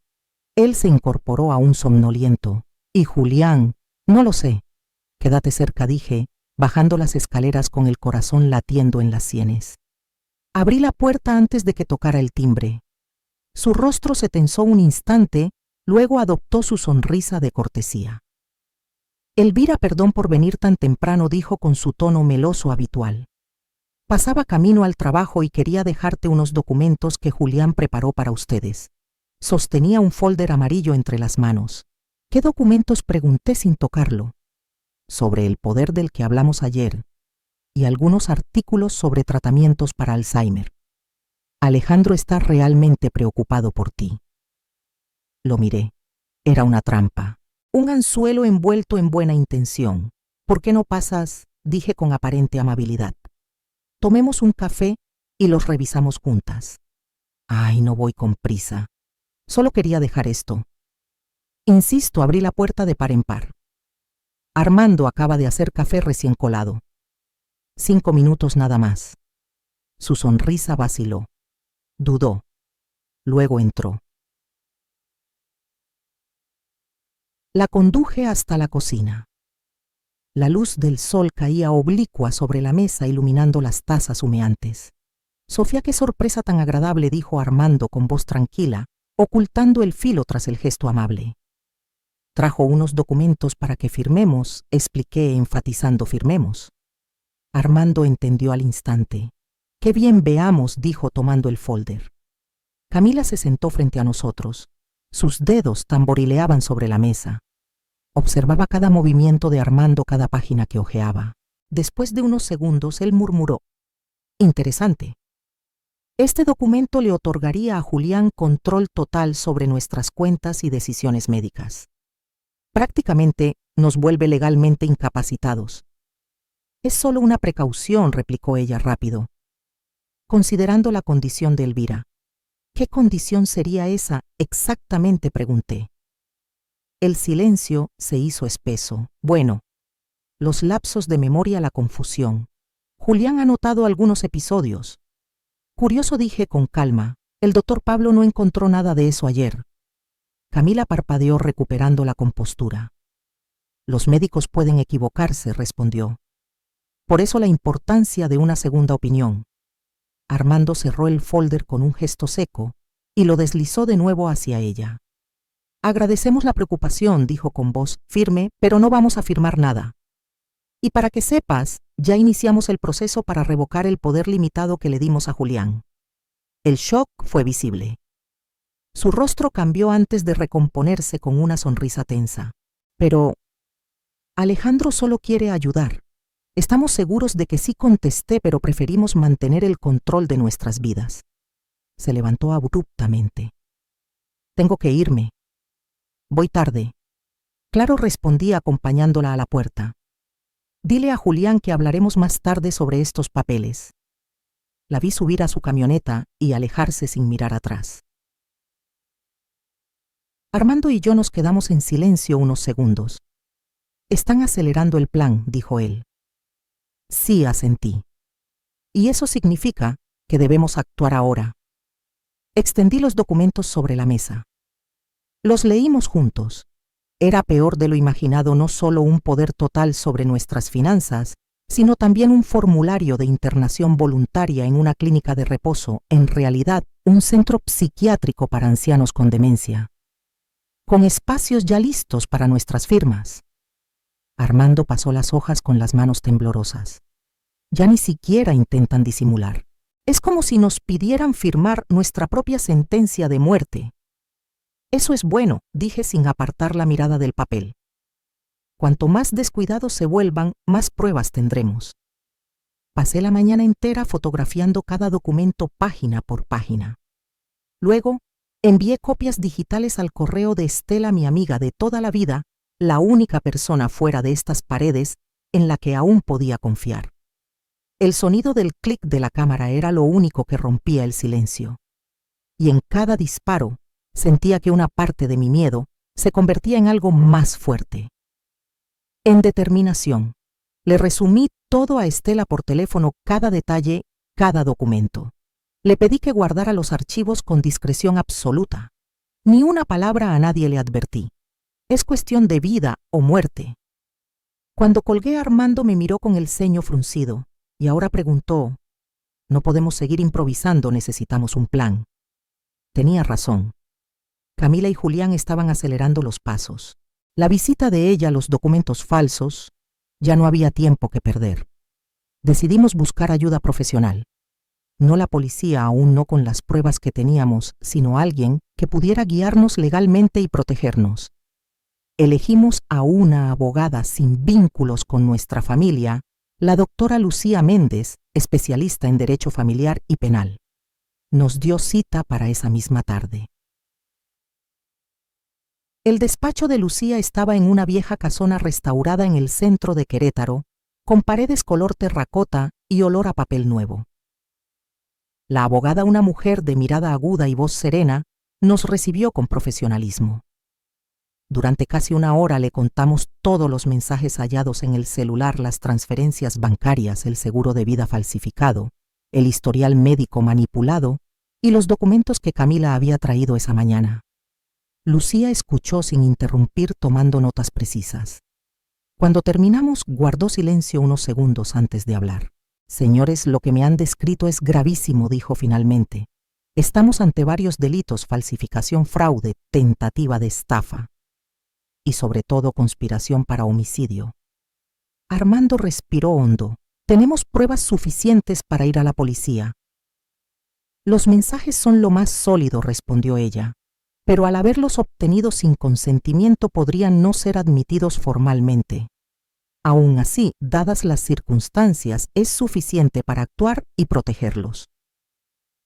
Él se incorporó aún somnoliento. ¿Y Julián? No lo sé. Quédate cerca, dije, bajando las escaleras con el corazón latiendo en las sienes. Abrí la puerta antes de que tocara el timbre. Su rostro se tensó un instante, luego adoptó su sonrisa de cortesía. Elvira, perdón por venir tan temprano, dijo con su tono meloso habitual. Pasaba camino al trabajo y quería dejarte unos documentos que Julián preparó para ustedes. Sostenía un folder amarillo entre las manos. ¿Qué documentos?, pregunté sin tocarlo. Sobre el poder del que hablamos ayer y algunos artículos sobre tratamientos para Alzheimer. Alejandro está realmente preocupado por ti. Lo miré. Era una trampa, un anzuelo envuelto en buena intención. ¿Por qué no pasas?, dije con aparente amabilidad. Tomemos un café y los revisamos juntas. Ay, no voy con prisa. Solo quería dejar esto. Insisto, abrí la puerta de par en par. Armando acaba de hacer café recién colado. 5 minutos nada más. Su sonrisa vaciló. Dudó. Luego entró. La conduje hasta la cocina. La luz del sol caía oblicua sobre la mesa iluminando las tazas humeantes. Sofía, qué sorpresa tan agradable, dijo Armando con voz tranquila, ocultando el filo tras el gesto amable. Trajo unos documentos para que firmemos, expliqué enfatizando firmemos. Armando entendió al instante. Qué bien, veamos, dijo tomando el folder. Camila se sentó frente a nosotros. Sus dedos tamborileaban sobre la mesa. Observaba cada movimiento de Armando, cada página que hojeaba. Después de unos segundos, él murmuró. Interesante. Este documento le otorgaría a Julián control total sobre nuestras cuentas y decisiones médicas. Prácticamente nos vuelve legalmente incapacitados. Es solo una precaución, replicó ella rápido. Considerando la condición de Elvira. ¿Qué condición sería esa exactamente?, pregunté. El silencio se hizo espeso. Bueno, los lapsos de memoria, la confusión. Julián ha notado algunos episodios. Curioso, dije con calma. El doctor Pablo no encontró nada de eso ayer. Camila parpadeó recuperando la compostura. Los médicos pueden equivocarse, respondió. Por eso la importancia de una segunda opinión. Armando cerró el folder con un gesto seco y lo deslizó de nuevo hacia ella. Agradecemos la preocupación, dijo con voz firme, pero no vamos a firmar nada. Y para que sepas, ya iniciamos el proceso para revocar el poder limitado que le dimos a Julián. El shock fue visible. Su rostro cambió antes de recomponerse con una sonrisa tensa. Pero Alejandro solo quiere ayudar. Estamos seguros de que sí, contesté, pero preferimos mantener el control de nuestras vidas. Se levantó abruptamente. Tengo que irme. Voy tarde. Claro, respondí acompañándola a la puerta. Dile a Julián que hablaremos más tarde sobre estos papeles. La vi subir a su camioneta y alejarse sin mirar atrás. Armando y yo nos quedamos en silencio unos segundos. Están acelerando el plan, dijo él. Sí, asentí. Y eso significa que debemos actuar ahora. Extendí los documentos sobre la mesa. Los leímos juntos. Era peor de lo imaginado, no solo un poder total sobre nuestras finanzas, sino también un formulario de internación voluntaria en una clínica de reposo, en realidad un centro psiquiátrico para ancianos con demencia, con espacios ya listos para nuestras firmas. Armando pasó las hojas con las manos temblorosas. Ya ni siquiera intentan disimular. Es como si nos pidieran firmar nuestra propia sentencia de muerte. Eso es bueno, dije sin apartar la mirada del papel. Cuanto más descuidados se vuelvan, más pruebas tendremos. Pasé la mañana entera fotografiando cada documento página por página. Luego, envié copias digitales al correo de Estela, mi amiga de toda la vida, la única persona fuera de estas paredes en la que aún podía confiar. El sonido del clic de la cámara era lo único que rompía el silencio. Y en cada disparo sentía que una parte de mi miedo se convertía en algo más fuerte. En determinación, le resumí todo a Estela por teléfono, cada detalle, cada documento. Le pedí que guardara los archivos con discreción absoluta. Ni una palabra a nadie le advertí. Es cuestión de vida o muerte. Cuando colgué, Armando me miró con el ceño fruncido y ahora preguntó: «No podemos seguir improvisando, necesitamos un plan». Tenía razón. Camila y Julián estaban acelerando los pasos. La visita de ella, los documentos falsos, ya no había tiempo que perder. Decidimos buscar ayuda profesional. No la policía, aún no con las pruebas que teníamos, sino alguien que pudiera guiarnos legalmente y protegernos. Elegimos a una abogada sin vínculos con nuestra familia, la doctora Lucía Méndez, especialista en derecho familiar y penal. Nos dio cita para esa misma tarde. El despacho de Lucía estaba en una vieja casona restaurada en el centro de Querétaro, con paredes color terracota y olor a papel nuevo. La abogada, una mujer de mirada aguda y voz serena, nos recibió con profesionalismo. Durante casi una hora le contamos todos los mensajes hallados en el celular, las transferencias bancarias, el seguro de vida falsificado, el historial médico manipulado y los documentos que Camila había traído esa mañana. Lucía escuchó sin interrumpir, tomando notas precisas. Cuando terminamos, guardó silencio unos segundos antes de hablar. «Señores, lo que me han descrito es gravísimo», dijo finalmente. «Estamos ante varios delitos: falsificación, fraude, tentativa de estafa y sobre todo conspiración para homicidio». Armando respiró hondo. «Tenemos pruebas suficientes para ir a la policía». «Los mensajes son lo más sólido», respondió ella, «pero al haberlos obtenido sin consentimiento podrían no ser admitidos formalmente. Aún así, dadas las circunstancias, es suficiente para actuar y protegerlos».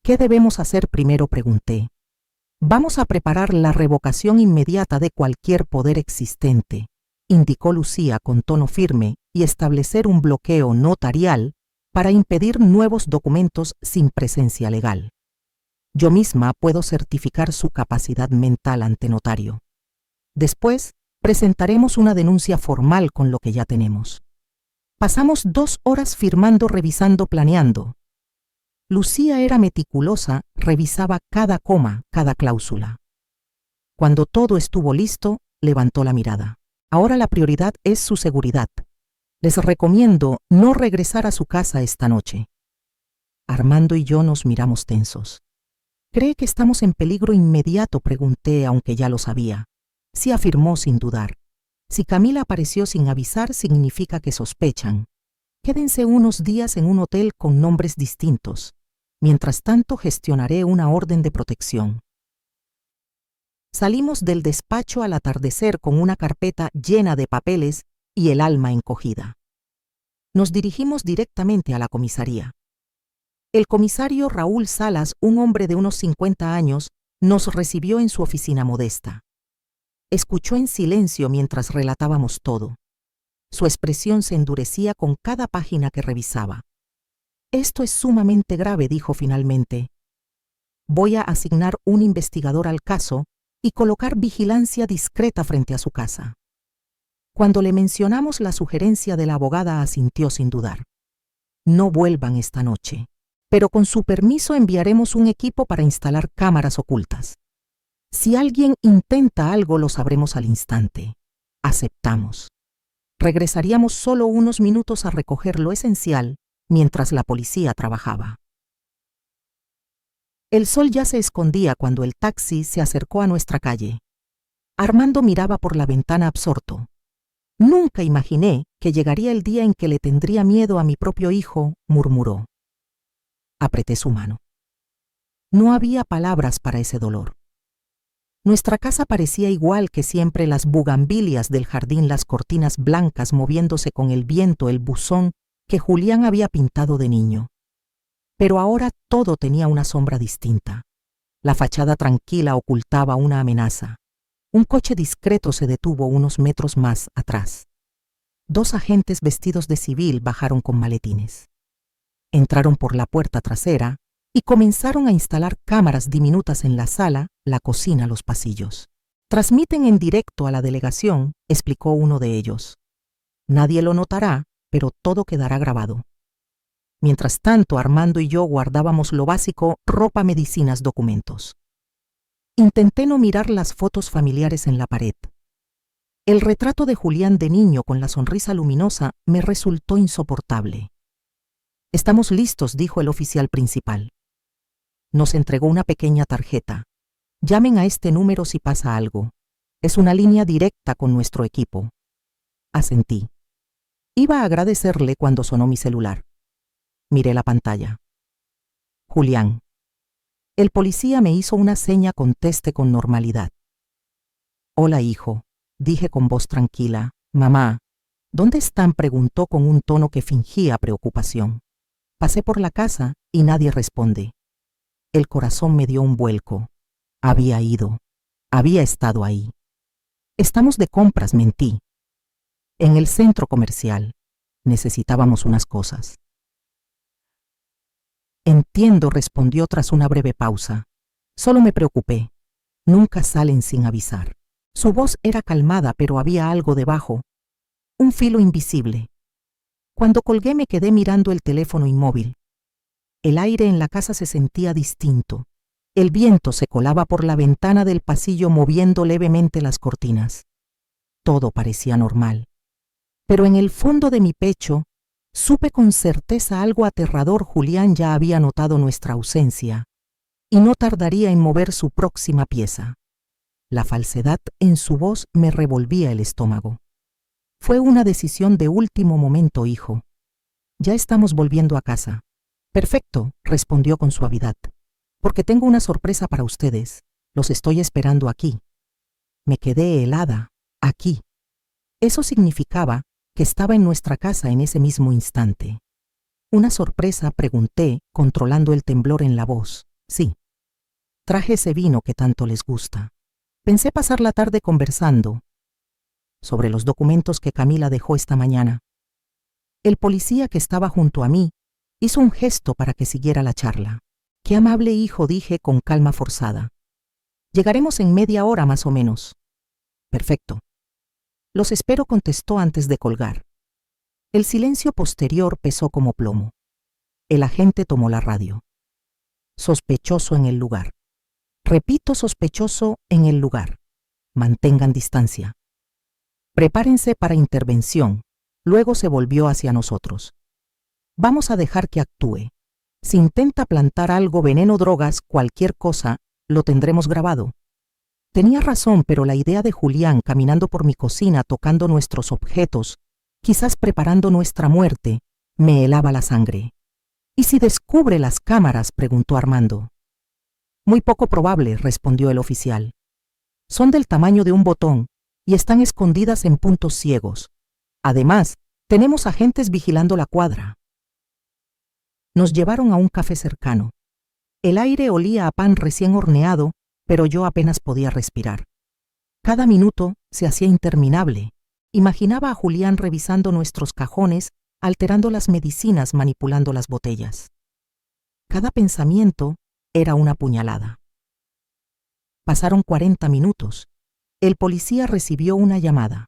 «¿Qué debemos hacer primero?», pregunté. «Vamos a preparar la revocación inmediata de cualquier poder existente», indicó Lucía con tono firme, «y establecer un bloqueo notarial para impedir nuevos documentos sin presencia legal. Yo misma puedo certificar su capacidad mental ante notario. Después, presentaremos una denuncia formal con lo que ya tenemos». Pasamos 2 horas firmando, revisando, planeando. Lucía era meticulosa, revisaba cada coma, cada cláusula. Cuando todo estuvo listo, levantó la mirada. «Ahora la prioridad es su seguridad. Les recomiendo no regresar a su casa esta noche». Armando y yo nos miramos tensos. «¿Cree que estamos en peligro inmediato?», pregunté, aunque ya lo sabía. Sí, afirmó sin dudar. «Si Camila apareció sin avisar, significa que sospechan. Quédense unos días en un hotel con nombres distintos. Mientras tanto, gestionaré una orden de protección». Salimos del despacho al atardecer con una carpeta llena de papeles y el alma encogida. Nos dirigimos directamente a la comisaría. El comisario Raúl Salas, un hombre de unos 50 años, nos recibió en su oficina modesta. Escuchó en silencio mientras relatábamos todo. Su expresión se endurecía con cada página que revisaba. «Esto es sumamente grave», dijo finalmente. «Voy a asignar un investigador al caso y colocar vigilancia discreta frente a su casa». Cuando le mencionamos la sugerencia de la abogada, asintió sin dudar. «No vuelvan esta noche, pero con su permiso enviaremos un equipo para instalar cámaras ocultas. Si alguien intenta algo, lo sabremos al instante». Aceptamos. Regresaríamos solo unos minutos a recoger lo esencial mientras la policía trabajaba. El sol ya se escondía cuando el taxi se acercó a nuestra calle. Armando miraba por la ventana absorto. Nunca imaginé que llegaría el día en que le tendría miedo a mi propio hijo, murmuró. Apreté su mano. No había palabras para ese dolor. Nuestra casa parecía igual que siempre, las bugambilias del jardín, las cortinas blancas moviéndose con el viento, el buzón que Julián había pintado de niño. Pero ahora todo tenía una sombra distinta. La fachada tranquila ocultaba una amenaza. Un coche discreto se detuvo unos metros más atrás. 2 agentes vestidos de civil bajaron con maletines. Entraron por la puerta trasera y comenzaron a instalar cámaras diminutas en la sala, la cocina, los pasillos. Transmiten en directo a la delegación, explicó uno de ellos. Nadie lo notará, pero todo quedará grabado. Mientras tanto, Armando y yo guardábamos lo básico: ropa, medicinas, documentos. Intenté no mirar las fotos familiares en la pared. El retrato de Julián de niño con la sonrisa luminosa me resultó insoportable. Estamos listos, dijo el oficial principal. Nos entregó una pequeña tarjeta. Llamen a este número si pasa algo. Es una línea directa con nuestro equipo. Asentí. Iba a agradecerle cuando sonó mi celular. Miré la pantalla. Julián. El policía me hizo una seña: conteste con normalidad. Hola, hijo, dije con voz tranquila. Mamá, ¿dónde están?, preguntó con un tono que fingía preocupación. Pasé por la casa y nadie responde. El corazón me dio un vuelco. Había ido. Había estado ahí. Estamos de compras, mentí. En el centro comercial. Necesitábamos unas cosas. Entiendo, respondió tras una breve pausa. Solo me preocupé. Nunca salen sin avisar. Su voz era calmada, pero había algo debajo. Un filo invisible. Cuando colgué me quedé mirando el teléfono inmóvil. El aire en la casa se sentía distinto. El viento se colaba por la ventana del pasillo moviendo levemente las cortinas. Todo parecía normal. Pero en el fondo de mi pecho supe con certeza algo aterrador. Julián ya había notado nuestra ausencia y no tardaría en mover su próxima pieza. La falsedad en su voz me revolvía el estómago. Fue una decisión de último momento, hijo. Ya estamos volviendo a casa. Perfecto, respondió con suavidad. Porque tengo una sorpresa para ustedes. Los estoy esperando aquí. Me quedé helada. Aquí. Eso significaba que estaba en nuestra casa en ese mismo instante. ¿Una sorpresa?, pregunté, controlando el temblor en la voz. Sí. Traje ese vino que tanto les gusta. Pensé pasar la tarde conversando sobre los documentos que Camila dejó esta mañana. El policía que estaba junto a mí hizo un gesto para que siguiera la charla. Qué amable, hijo, dije con calma forzada. Llegaremos en media hora más o menos. Perfecto. Los espero, contestó antes de colgar. El silencio posterior pesó como plomo. El agente tomó la radio. Sospechoso en el lugar. Repito, sospechoso en el lugar. Mantengan distancia. Prepárense para intervención. Luego se volvió hacia nosotros. Vamos a dejar que actúe. Si intenta plantar algo, veneno, drogas, cualquier cosa, lo tendremos grabado. Tenía razón, pero la idea de Julián caminando por mi cocina tocando nuestros objetos, quizás preparando nuestra muerte, me helaba la sangre. ¿Y si descubre las cámaras?, preguntó Armando. Muy poco probable, respondió el oficial. Son del tamaño de un botón y están escondidas en puntos ciegos. Además, tenemos agentes vigilando la cuadra. Nos llevaron a un café cercano. El aire olía a pan recién horneado, pero yo apenas podía respirar. Cada minuto se hacía interminable. Imaginaba a Julián revisando nuestros cajones, alterando las medicinas, manipulando las botellas. Cada pensamiento era una puñalada. Pasaron 40 minutos. El policía recibió una llamada.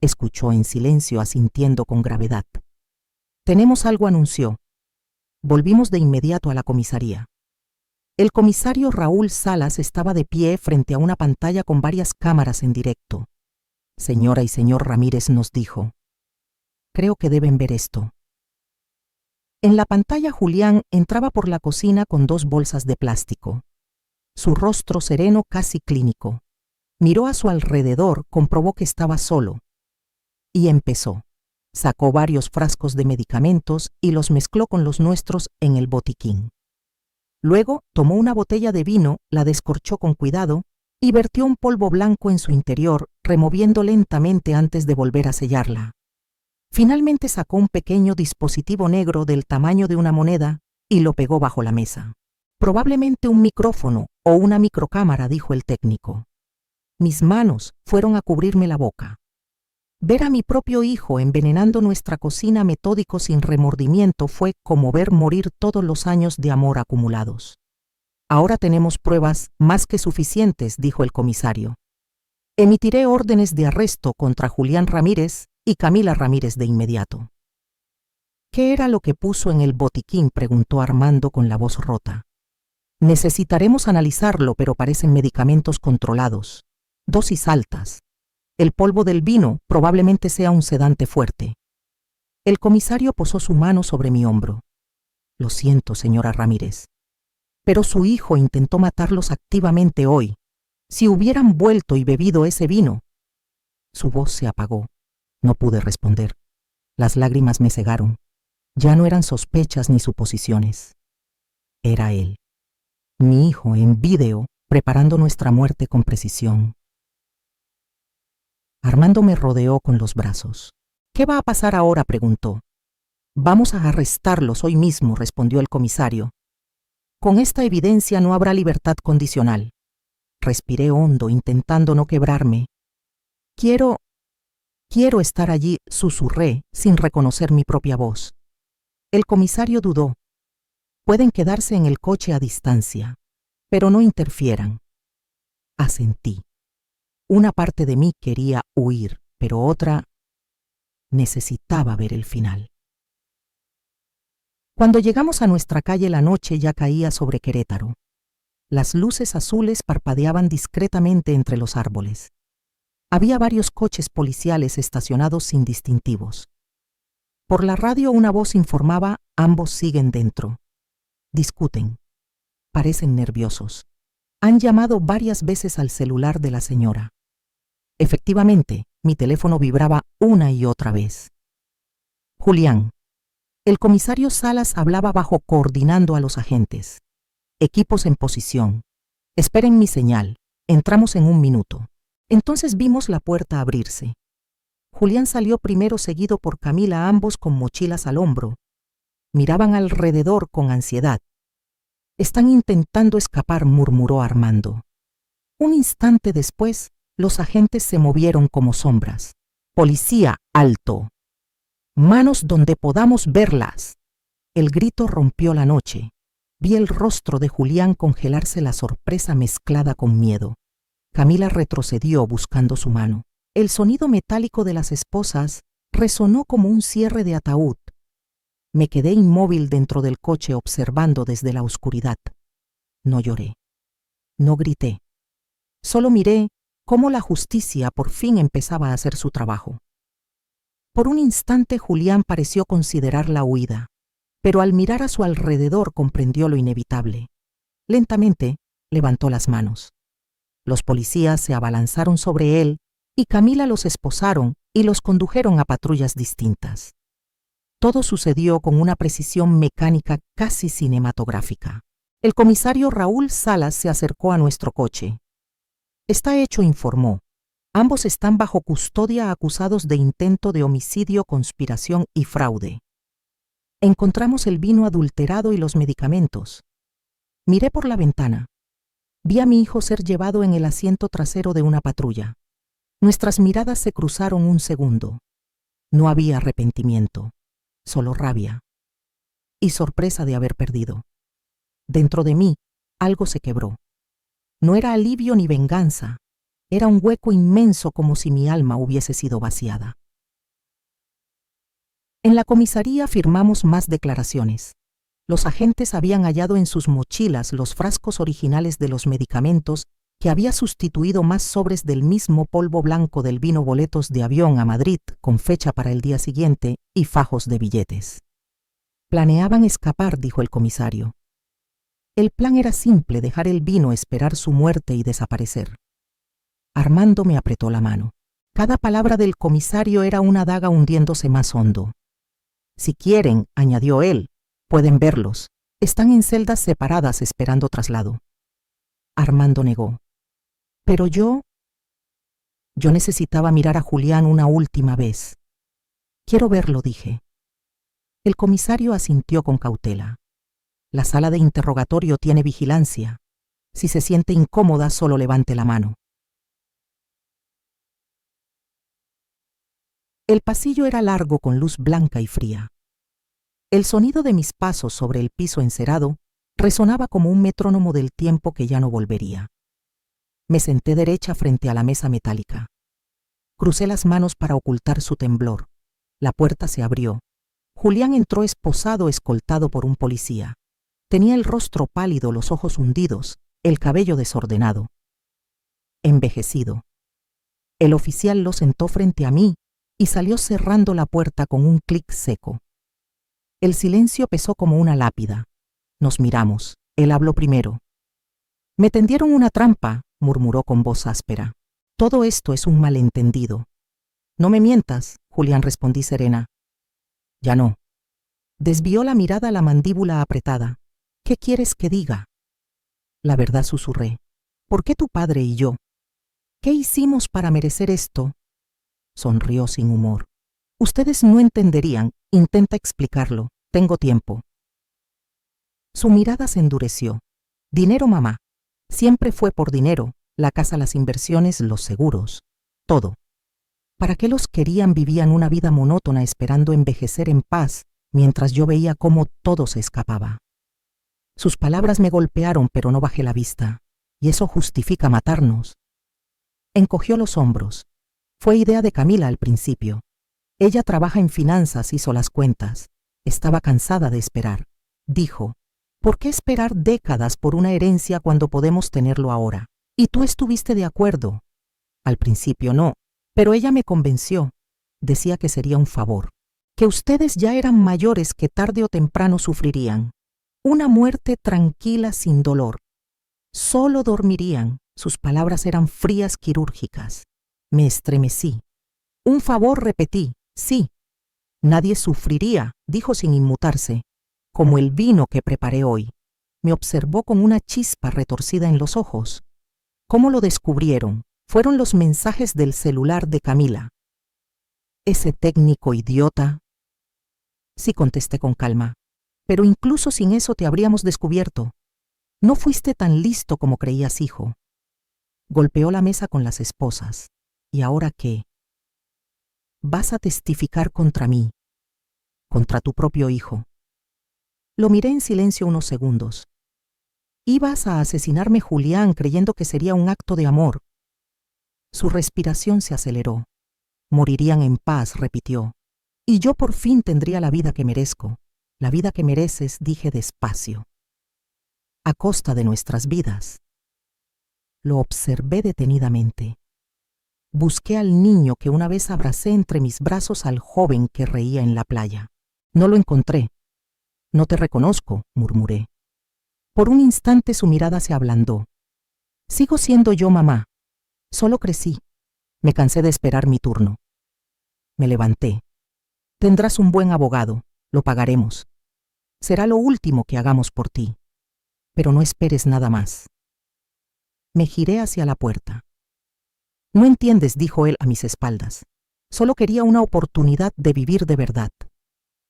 Escuchó en silencio, asintiendo con gravedad. Tenemos algo, anunció. Volvimos de inmediato a la comisaría. El comisario Raúl Salas estaba de pie frente a una pantalla con varias cámaras en directo. Señora y señor Ramírez, nos dijo. Creo que deben ver esto. En la pantalla Julián entraba por la cocina con 2 bolsas de plástico. Su rostro sereno, casi clínico. Miró a su alrededor, comprobó que estaba solo. Y empezó. Sacó varios frascos de medicamentos y los mezcló con los nuestros en el botiquín. Luego tomó una botella de vino, la descorchó con cuidado y vertió un polvo blanco en su interior, removiendo lentamente antes de volver a sellarla. Finalmente sacó un pequeño dispositivo negro del tamaño de una moneda y lo pegó bajo la mesa. Probablemente un micrófono o una microcámara, dijo el técnico. Mis manos fueron a cubrirme la boca. Ver a mi propio hijo envenenando nuestra cocina metódico sin remordimiento fue como ver morir todos los años de amor acumulados. Ahora tenemos pruebas más que suficientes, dijo el comisario. Emitiré órdenes de arresto contra Julián Ramírez y Camila Ramírez de inmediato. ¿Qué era lo que puso en el botiquín?, preguntó Armando con la voz rota. Necesitaremos analizarlo, pero parecen medicamentos controlados. Dosis altas. El polvo del vino probablemente sea un sedante fuerte. El comisario posó su mano sobre mi hombro. Lo siento, señora Ramírez. Pero su hijo intentó matarlos activamente hoy. Si hubieran vuelto y bebido ese vino. Su voz se apagó. No pude responder. Las lágrimas me cegaron. Ya no eran sospechas ni suposiciones. Era él. Mi hijo en vídeo, preparando nuestra muerte con precisión. Armando me rodeó con los brazos. ¿Qué va a pasar ahora?, preguntó. Vamos a arrestarlos hoy mismo, respondió el comisario. Con esta evidencia no habrá libertad condicional. Respiré hondo, intentando no quebrarme. Quiero estar allí, susurré, sin reconocer mi propia voz. El comisario dudó. Pueden quedarse en el coche a distancia, pero no interfieran. Asentí. Una parte de mí quería huir, pero otra necesitaba ver el final. Cuando llegamos a nuestra calle, la noche ya caía sobre Querétaro. Las luces azules parpadeaban discretamente entre los árboles. Había varios coches policiales estacionados sin distintivos. Por la radio una voz informaba: ambos siguen dentro. Discuten. Parecen nerviosos. Han llamado varias veces al celular de la señora. Efectivamente, mi teléfono vibraba una y otra vez. Julián. El comisario Salas hablaba bajo, coordinando a los agentes. Equipos en posición. Esperen mi señal. Entramos en 1 minuto. Entonces vimos la puerta abrirse. Julián salió primero, seguido por Camila, ambos con mochilas al hombro. Miraban alrededor con ansiedad. Están intentando escapar, murmuró Armando. Un instante después, los agentes se movieron como sombras. Policía, alto. Manos donde podamos verlas. El grito rompió la noche. Vi el rostro de Julián congelarse, la sorpresa mezclada con miedo. Camila retrocedió buscando su mano. El sonido metálico de las esposas resonó como un cierre de ataúd. Me quedé inmóvil dentro del coche, observando desde la oscuridad. No lloré. No grité. Solo miré cómo la justicia por fin empezaba a hacer su trabajo. Por un instante Julián pareció considerar la huida, pero al mirar a su alrededor comprendió lo inevitable. Lentamente levantó las manos. Los policías se abalanzaron sobre él y Camila los esposaron y los condujeron a patrullas distintas. Todo sucedió con una precisión mecánica casi cinematográfica. El comisario Raúl Salas se acercó a nuestro coche. Está hecho, informó. Ambos están bajo custodia, acusados de intento de homicidio, conspiración y fraude. Encontramos el vino adulterado y los medicamentos. Miré por la ventana. Vi a mi hijo ser llevado en el asiento trasero de una patrulla. Nuestras miradas se cruzaron un segundo. No había arrepentimiento, solo rabia y sorpresa de haber perdido. Dentro de mí, algo se quebró. No era alivio ni venganza. Era un hueco inmenso, como si mi alma hubiese sido vaciada. En la comisaría firmamos más declaraciones. Los agentes habían hallado en sus mochilas los frascos originales de los medicamentos que había sustituido más sobres del mismo polvo blanco del vino, boletos de avión a Madrid con fecha para el día siguiente y fajos de billetes. Planeaban escapar, dijo el comisario. El plan era simple: dejar el vino, esperar su muerte y desaparecer. Armando me apretó la mano. Cada palabra del comisario era una daga hundiéndose más hondo. Si quieren, añadió él, pueden verlos. Están en celdas separadas esperando traslado. Armando negó. Pero yo necesitaba mirar a Julián una última vez. Quiero verlo, dije. El comisario asintió con cautela. La sala de interrogatorio tiene vigilancia. Si se siente incómoda, solo levante la mano. El pasillo era largo, con luz blanca y fría. El sonido de mis pasos sobre el piso encerado resonaba como un metrónomo del tiempo que ya no volvería. Me senté derecha frente a la mesa metálica. Crucé las manos para ocultar su temblor. La puerta se abrió. Julián entró esposado, escoltado por un policía. Tenía el rostro pálido, los ojos hundidos, el cabello desordenado. Envejecido. El oficial lo sentó frente a mí y salió cerrando la puerta con un clic seco. El silencio pesó como una lápida. Nos miramos. Él habló primero. «Me tendieron una trampa», murmuró con voz áspera. «Todo esto es un malentendido». «No me mientas», Julián, respondí serena. «Ya no». Desvió la mirada, la mandíbula apretada. «¿Qué quieres que diga?» «La verdad», susurré. «¿Por qué tu padre y yo? ¿Qué hicimos para merecer esto?» Sonrió sin humor. «Ustedes no entenderían. Intenta explicarlo. Tengo tiempo». Su mirada se endureció. «Dinero, mamá. Siempre fue por dinero. La casa, las inversiones, los seguros. Todo. ¿Para qué los querían? Vivían una vida monótona esperando envejecer en paz, mientras yo veía cómo todo se escapaba». Sus palabras me golpearon, pero no bajé la vista. «¿Y eso justifica matarnos?» Encogió los hombros. «Fue idea de Camila al principio. Ella trabaja en finanzas, hizo las cuentas. Estaba cansada de esperar. Dijo, ¿por qué esperar décadas por una herencia cuando podemos tenerlo ahora? Y tú estuviste de acuerdo». «Al principio no, pero ella me convenció. Decía que sería un favor, que ustedes ya eran mayores, que tarde o temprano sufrirían. Una muerte tranquila, sin dolor. Solo dormirían». Sus palabras eran frías, quirúrgicas. Me estremecí. «Un favor», repetí. «Sí». «Nadie sufriría», dijo sin inmutarse, «como el vino que preparé hoy». Me observó con una chispa retorcida en los ojos. «¿Cómo lo descubrieron?» «Fueron los mensajes del celular de Camila». «Ese técnico idiota». «Sí», contesté con calma, «pero incluso sin eso te habríamos descubierto. No fuiste tan listo como creías, hijo». Golpeó la mesa con las esposas. «¿Y ahora qué?» «Vas a testificar contra mí, contra tu propio hijo». Lo miré en silencio unos segundos. «Ibas a asesinarme, Julián, creyendo que sería un acto de amor». Su respiración se aceleró. «Morirían en paz», repitió. «Y yo por fin tendría la vida que merezco. La vida que mereces», dije despacio. «A costa de nuestras vidas». Lo observé detenidamente. Busqué al niño que una vez abracé entre mis brazos, al joven que reía en la playa. No lo encontré. «No te reconozco», murmuré. Por un instante su mirada se ablandó. «Sigo siendo yo, mamá. Solo crecí. Me cansé de esperar mi turno». Me levanté. «Tendrás un buen abogado. Lo pagaremos. Será lo último que hagamos por ti. Pero no esperes nada más». Me giré hacia la puerta. «No entiendes», dijo él a mis espaldas. «Solo quería una oportunidad de vivir de verdad».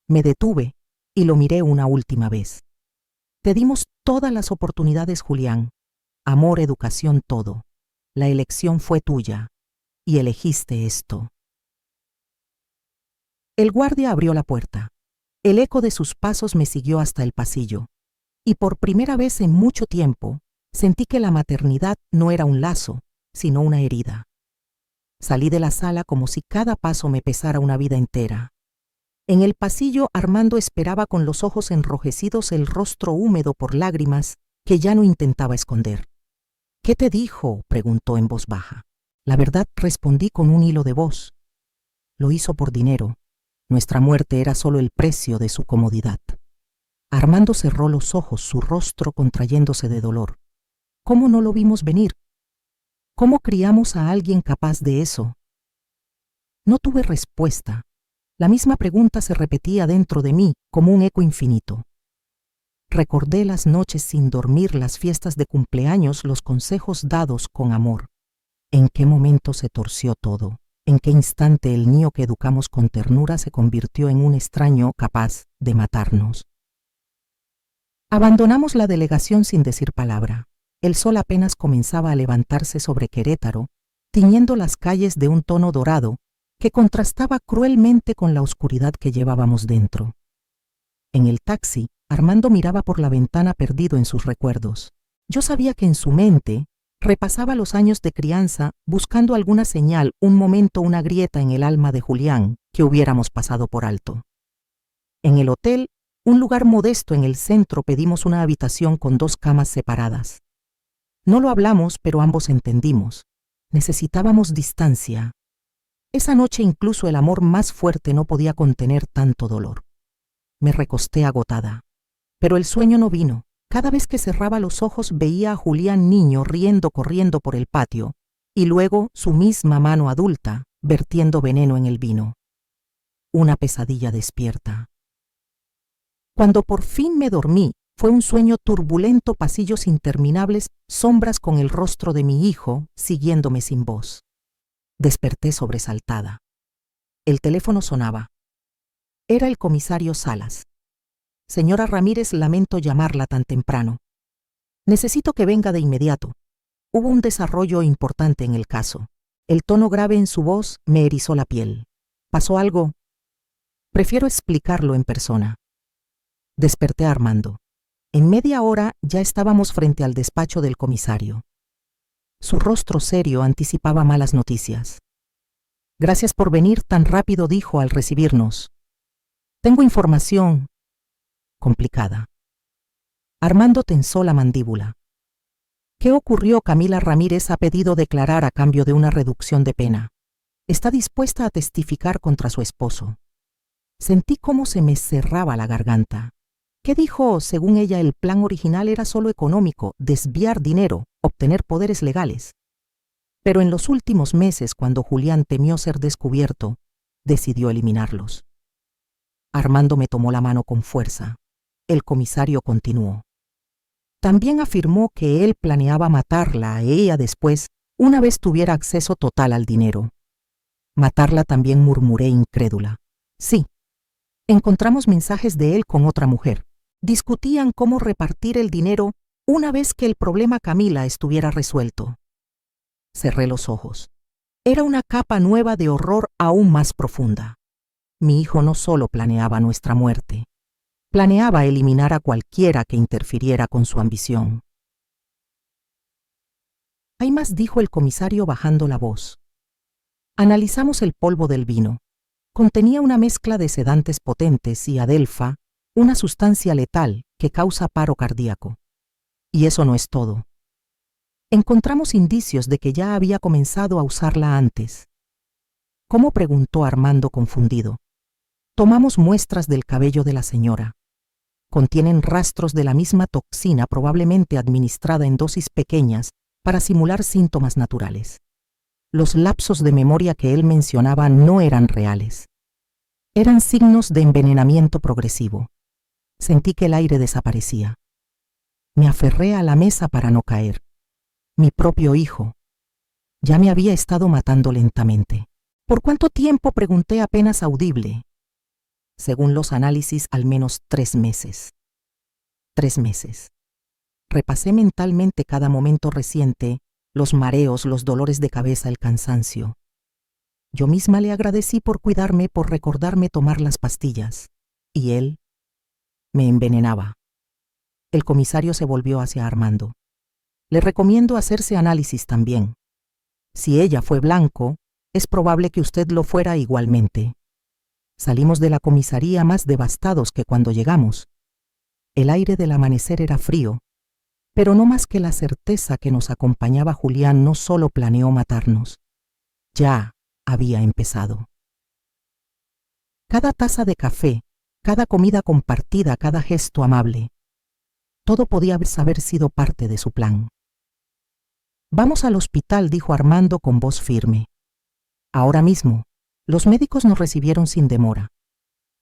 Me detuve y lo miré una última vez. «Te dimos todas las oportunidades, Julián. Amor, educación, todo. La elección fue tuya. Y elegiste esto». El guardia abrió la puerta. El eco de sus pasos me siguió hasta el pasillo. Y por primera vez en mucho tiempo, sentí que la maternidad no era un lazo, sino una herida. Salí de la sala como si cada paso me pesara una vida entera. En el pasillo, Armando esperaba con los ojos enrojecidos, el rostro húmedo por lágrimas que ya no intentaba esconder. ¿Qué te dijo?, preguntó en voz baja. La verdad, respondí con un hilo de voz. Lo hizo por dinero. Nuestra muerte era solo el precio de su comodidad. Armando cerró los ojos, su rostro contrayéndose de dolor. ¿Cómo no lo vimos venir? ¿Cómo criamos a alguien capaz de eso? No tuve respuesta. La misma pregunta se repetía dentro de mí como un eco infinito. Recordé las noches sin dormir, las fiestas de cumpleaños, los consejos dados con amor. ¿En qué momento se torció todo? ¿En qué instante el niño que educamos con ternura se convirtió en un extraño capaz de matarnos? Abandonamos la delegación sin decir palabra. El sol apenas comenzaba a levantarse sobre Querétaro, tiñendo las calles de un tono dorado que contrastaba cruelmente con la oscuridad que llevábamos dentro. En el taxi, Armando miraba por la ventana perdido en sus recuerdos. Yo sabía que en su mente repasaba los años de crianza buscando alguna señal, un momento, una grieta en el alma de Julián que hubiéramos pasado por alto. En el hotel, un lugar modesto en el centro, pedimos una habitación con 2 camas separadas. No lo hablamos, pero ambos entendimos. Necesitábamos distancia. Esa noche incluso el amor más fuerte no podía contener tanto dolor. Me recosté agotada. Pero el sueño no vino. Cada vez que cerraba los ojos veía a Julián niño riendo, corriendo por el patio, y luego su misma mano adulta vertiendo veneno en el vino. Una pesadilla despierta. Cuando por fin me dormí, fue un sueño turbulento, pasillos interminables, sombras con el rostro de mi hijo siguiéndome sin voz. Desperté sobresaltada. El teléfono sonaba. Era el comisario Salas. Señora Ramírez, lamento llamarla tan temprano. Necesito que venga de inmediato. Hubo un desarrollo importante en el caso. El tono grave en su voz me erizó la piel. ¿Pasó algo? Prefiero explicarlo en persona. Desperté a Armando. En media hora ya estábamos frente al despacho del comisario. Su rostro serio anticipaba malas noticias. Gracias por venir tan rápido, dijo al recibirnos. Tengo información complicada. Armando tensó la mandíbula. ¿Qué ocurrió? Camila Ramírez ha pedido declarar a cambio de una reducción de pena. Está dispuesta a testificar contra su esposo. Sentí cómo se me cerraba la garganta. ¿Qué dijo? Según ella, el plan original era solo económico, desviar dinero, obtener poderes legales. Pero en los últimos meses, cuando Julián temió ser descubierto, decidió eliminarlos. Armando me tomó la mano con fuerza. El comisario continuó. También afirmó que él planeaba matarla a ella después, una vez tuviera acceso total al dinero. Matarla también, murmuré incrédula. Sí. Encontramos mensajes de él con otra mujer. Discutían cómo repartir el dinero una vez que el problema Camila estuviera resuelto. Cerré los ojos. Era una capa nueva de horror aún más profunda. Mi hijo no solo planeaba nuestra muerte, planeaba eliminar a cualquiera que interfiriera con su ambición. Hay más, dijo el comisario bajando la voz. Analizamos el polvo del vino. Contenía una mezcla de sedantes potentes y adelfa, una sustancia letal que causa paro cardíaco. Y eso no es todo. Encontramos indicios de que ya había comenzado a usarla antes. ¿Cómo?, preguntó Armando confundido. Tomamos muestras del cabello de la señora. Contienen rastros de la misma toxina, probablemente administrada en dosis pequeñas para simular síntomas naturales. Los lapsos de memoria que él mencionaba no eran reales. Eran signos de envenenamiento progresivo. Sentí que el aire desaparecía. Me aferré a la mesa para no caer. Mi propio hijo ya me había estado matando lentamente. ¿Por cuánto tiempo?, pregunté apenas audible. Según los análisis, al menos 3 meses. 3 meses. Repasé mentalmente cada momento reciente, los mareos, los dolores de cabeza, el cansancio. Yo misma le agradecí por cuidarme, por recordarme tomar las pastillas. Y él me envenenaba. El comisario se volvió hacia Armando. Le recomiendo hacerse análisis también. Si ella fue blanco, es probable que usted lo fuera igualmente. Salimos de la comisaría más devastados que cuando llegamos. El aire del amanecer era frío, Pero no más que la certeza que nos acompañaba Julián no solo planeó matarnos, ya había empezado. Cada taza de café, cada comida compartida, cada gesto amable, todo podía haber sido parte de su plan. «Vamos al hospital», dijo Armando con voz firme. «Ahora mismo». Los médicos nos recibieron sin demora.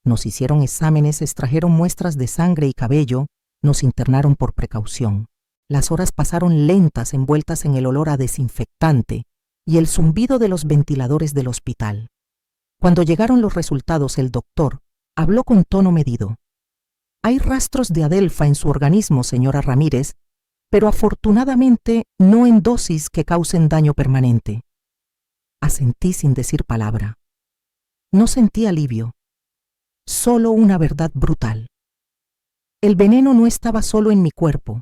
Nos hicieron exámenes, extrajeron muestras de sangre y cabello, nos internaron por precaución. Las horas pasaron lentas, envueltas en el olor a desinfectante y el zumbido de los ventiladores del hospital. Cuando llegaron los resultados, el doctor habló con tono medido. «Hay rastros de adelfa en su organismo, señora Ramírez, pero afortunadamente no en dosis que causen daño permanente». Asentí sin decir palabra. No sentí alivio, solo una verdad brutal. El veneno no estaba solo en mi cuerpo,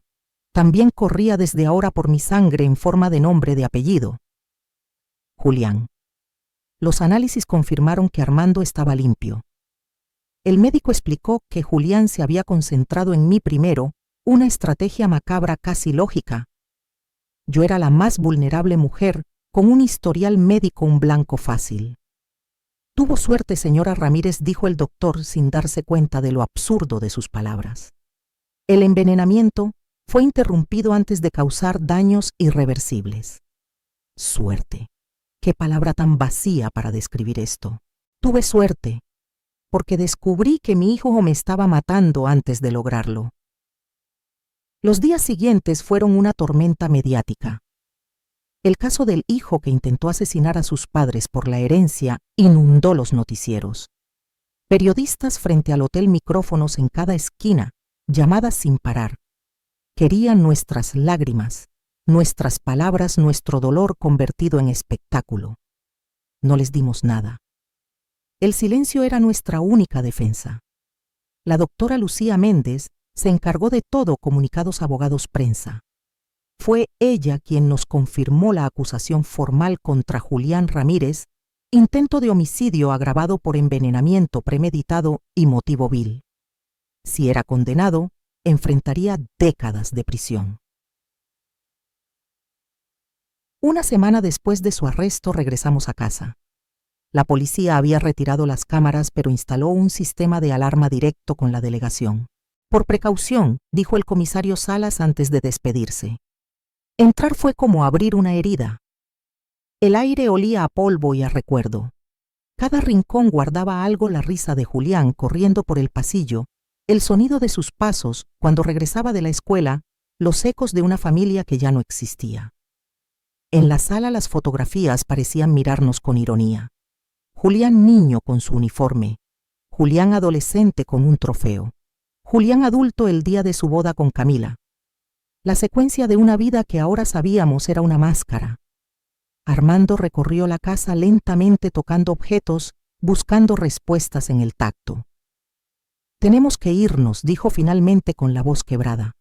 también corría desde ahora por mi sangre en forma de nombre, de apellido. Julián. Los análisis confirmaron que Armando estaba limpio. El médico explicó que Julián se había concentrado en mí primero, una estrategia macabra casi lógica. Yo era la más vulnerable mujer, con un historial médico, un blanco fácil. «Tuvo suerte, señora Ramírez», dijo el doctor sin darse cuenta de lo absurdo de sus palabras. El envenenamiento fue interrumpido antes de causar daños irreversibles. Suerte. Qué palabra tan vacía para describir esto. Tuve suerte, porque descubrí que mi hijo me estaba matando antes de lograrlo. Los días siguientes fueron una tormenta mediática. El caso del hijo que intentó asesinar a sus padres por la herencia inundó los noticieros. Periodistas frente al hotel, micrófonos en cada esquina, llamadas sin parar. Querían nuestras lágrimas, nuestras palabras, nuestro dolor convertido en espectáculo. No les dimos nada. El silencio era nuestra única defensa. La doctora Lucía Méndez se encargó de todo, comunicados, abogados, prensa. Fue ella quien nos confirmó la acusación formal contra Julián Ramírez, intento de homicidio agravado por envenenamiento premeditado y motivo vil. Si era condenado, enfrentaría décadas de prisión. Una semana después de su arresto regresamos a casa. La policía había retirado las cámaras, pero instaló un sistema de alarma directo con la delegación. «Por precaución», dijo el comisario Salas antes de despedirse. Entrar fue como abrir una herida. El aire olía a polvo y a recuerdo. Cada rincón guardaba algo: la risa de Julián corriendo por el pasillo, el sonido de sus pasos cuando regresaba de la escuela, los ecos de una familia que ya no existía. En la sala las fotografías parecían mirarnos con ironía. Julián niño con su uniforme, Julián adolescente con un trofeo, Julián adulto el día de su boda con Camila. La secuencia de una vida que ahora sabíamos era una máscara. Armando recorrió la casa lentamente, tocando objetos, buscando respuestas en el tacto. «Tenemos que irnos», dijo finalmente con la voz quebrada.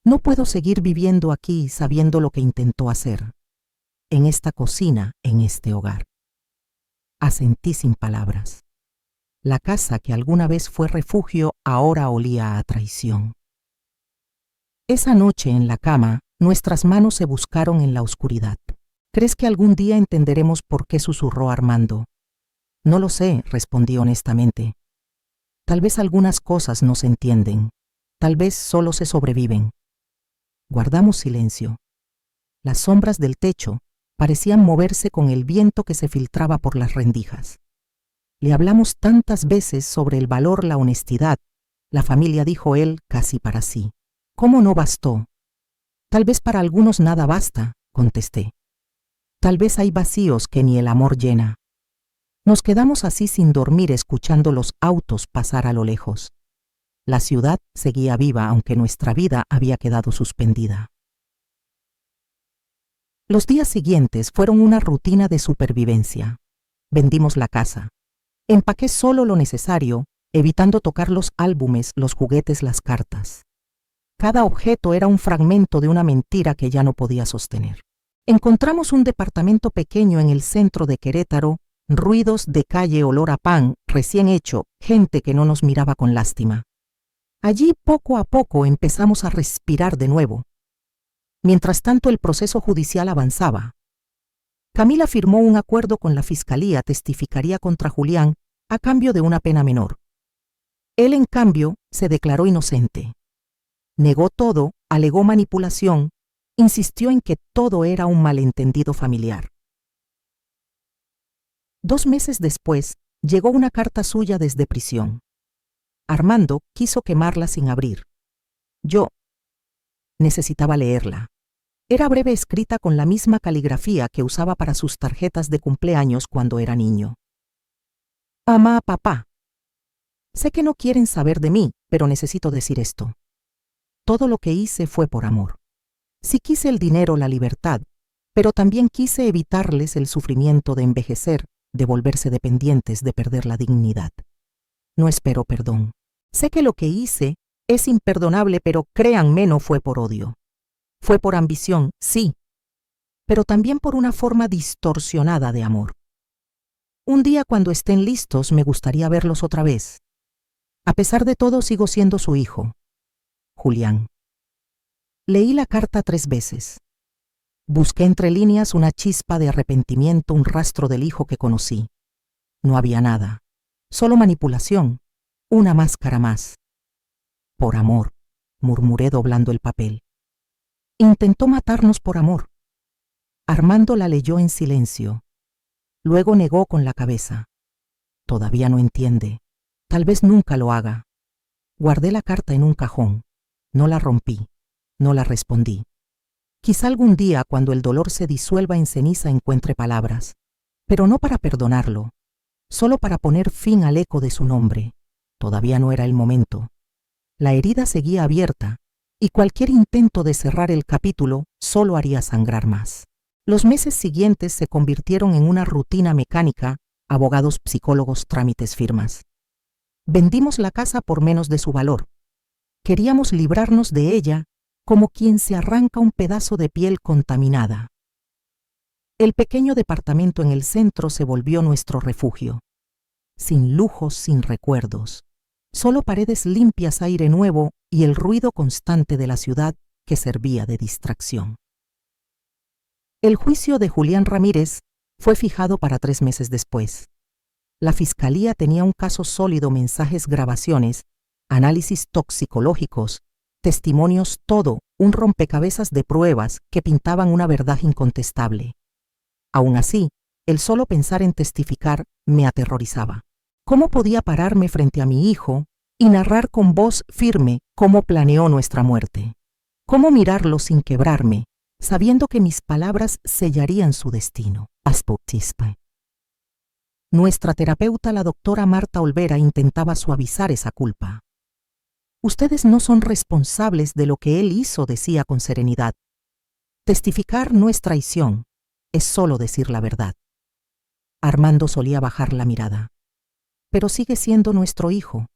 «No puedo seguir viviendo aquí sabiendo lo que intentó hacer. En esta cocina, en este hogar». Asentí sin palabras. La casa que alguna vez fue refugio ahora olía a traición. Esa noche en la cama, nuestras manos se buscaron en la oscuridad. «¿Crees que algún día entenderemos por qué?», susurró Armando. «No lo sé», respondí honestamente. «Tal vez algunas cosas no se entienden. Tal vez solo se sobreviven». Guardamos silencio. Las sombras del techo parecían moverse con el viento que se filtraba por las rendijas. Le hablamos tantas veces sobre el valor, la honestidad. La familia, dijo él, casi para sí. «¿Cómo no bastó?» «Tal vez para algunos nada basta», contesté. «Tal vez hay vacíos que ni el amor llena». Nos quedamos así sin dormir, escuchando los autos pasar a lo lejos. La ciudad seguía viva, aunque nuestra vida había quedado suspendida. Los días siguientes fueron una rutina de supervivencia. Vendimos la casa. Empaqué solo lo necesario, evitando tocar los álbumes, los juguetes, las cartas. Cada objeto era un fragmento de una mentira que ya no podía sostener. Encontramos un departamento pequeño en el centro de Querétaro, ruidos de calle, olor a pan recién hecho, gente que no nos miraba con lástima. Allí poco a poco empezamos a respirar de nuevo, Mientras tanto, el proceso judicial avanzaba. Camila firmó un acuerdo con la fiscalía, testificaría contra Julián a cambio de una pena menor. Él, en cambio, se declaró inocente. Negó todo, alegó manipulación, insistió en que todo era un malentendido familiar. 2 meses después, llegó una carta suya desde prisión. Armando quiso quemarla sin abrir. Yo necesitaba leerla. Era breve, escrita con la misma caligrafía que usaba para sus tarjetas de cumpleaños cuando era niño. Ama, papá. Sé que no quieren saber de mí, pero necesito decir esto. Todo lo que hice fue por amor. Sí quise el dinero, la libertad, pero también quise evitarles el sufrimiento de envejecer, de volverse dependientes, de perder la dignidad. No espero perdón. Sé que lo que hice es imperdonable, pero créanme, no fue por odio. Fue por ambición, sí, pero también por una forma distorsionada de amor. Un día, cuando estén listos, me gustaría verlos otra vez. A pesar de todo, sigo siendo su hijo, Julián. Leí la carta 3 veces. Busqué entre líneas una chispa de arrepentimiento, un rastro del hijo que conocí. No había nada, solo manipulación, una máscara más. Por amor, murmuré doblando el papel. Intentó matarnos por amor. Armando la leyó en silencio. Luego negó con la cabeza. Todavía no entiende. Tal vez nunca lo haga. Guardé la carta en un cajón. No la rompí. No la respondí. Quizá algún día, cuando el dolor se disuelva en ceniza, encuentre palabras. Pero no para perdonarlo. Solo para poner fin al eco de su nombre. Todavía no era el momento. La herida seguía abierta, y cualquier intento de cerrar el capítulo solo haría sangrar más. Los meses siguientes se convirtieron en una rutina mecánica: abogados, psicólogos, trámites, firmas. Vendimos la casa por menos de su valor. Queríamos librarnos de ella como quien se arranca un pedazo de piel contaminada. El pequeño departamento en el centro se volvió nuestro refugio. Sin lujos, sin recuerdos. Solo paredes limpias, aire nuevo y el ruido constante de la ciudad que servía de distracción. El juicio de Julián Ramírez fue fijado para 3 meses después. La fiscalía tenía un caso sólido: mensajes, grabaciones, análisis toxicológicos, testimonios, todo un rompecabezas de pruebas que pintaban una verdad incontestable. Aún así, el solo pensar en testificar me aterrorizaba. ¿Cómo podía pararme frente a mi hijo y narrar con voz firme cómo planeó nuestra muerte? ¿Cómo mirarlo sin quebrarme, sabiendo que mis palabras sellarían su destino? Nuestra terapeuta, la doctora Marta Olvera, intentaba suavizar esa culpa. Ustedes no son responsables de lo que él hizo, decía con serenidad. Testificar no es traición, es solo decir la verdad. Armando solía bajar la mirada. Pero sigue siendo nuestro hijo.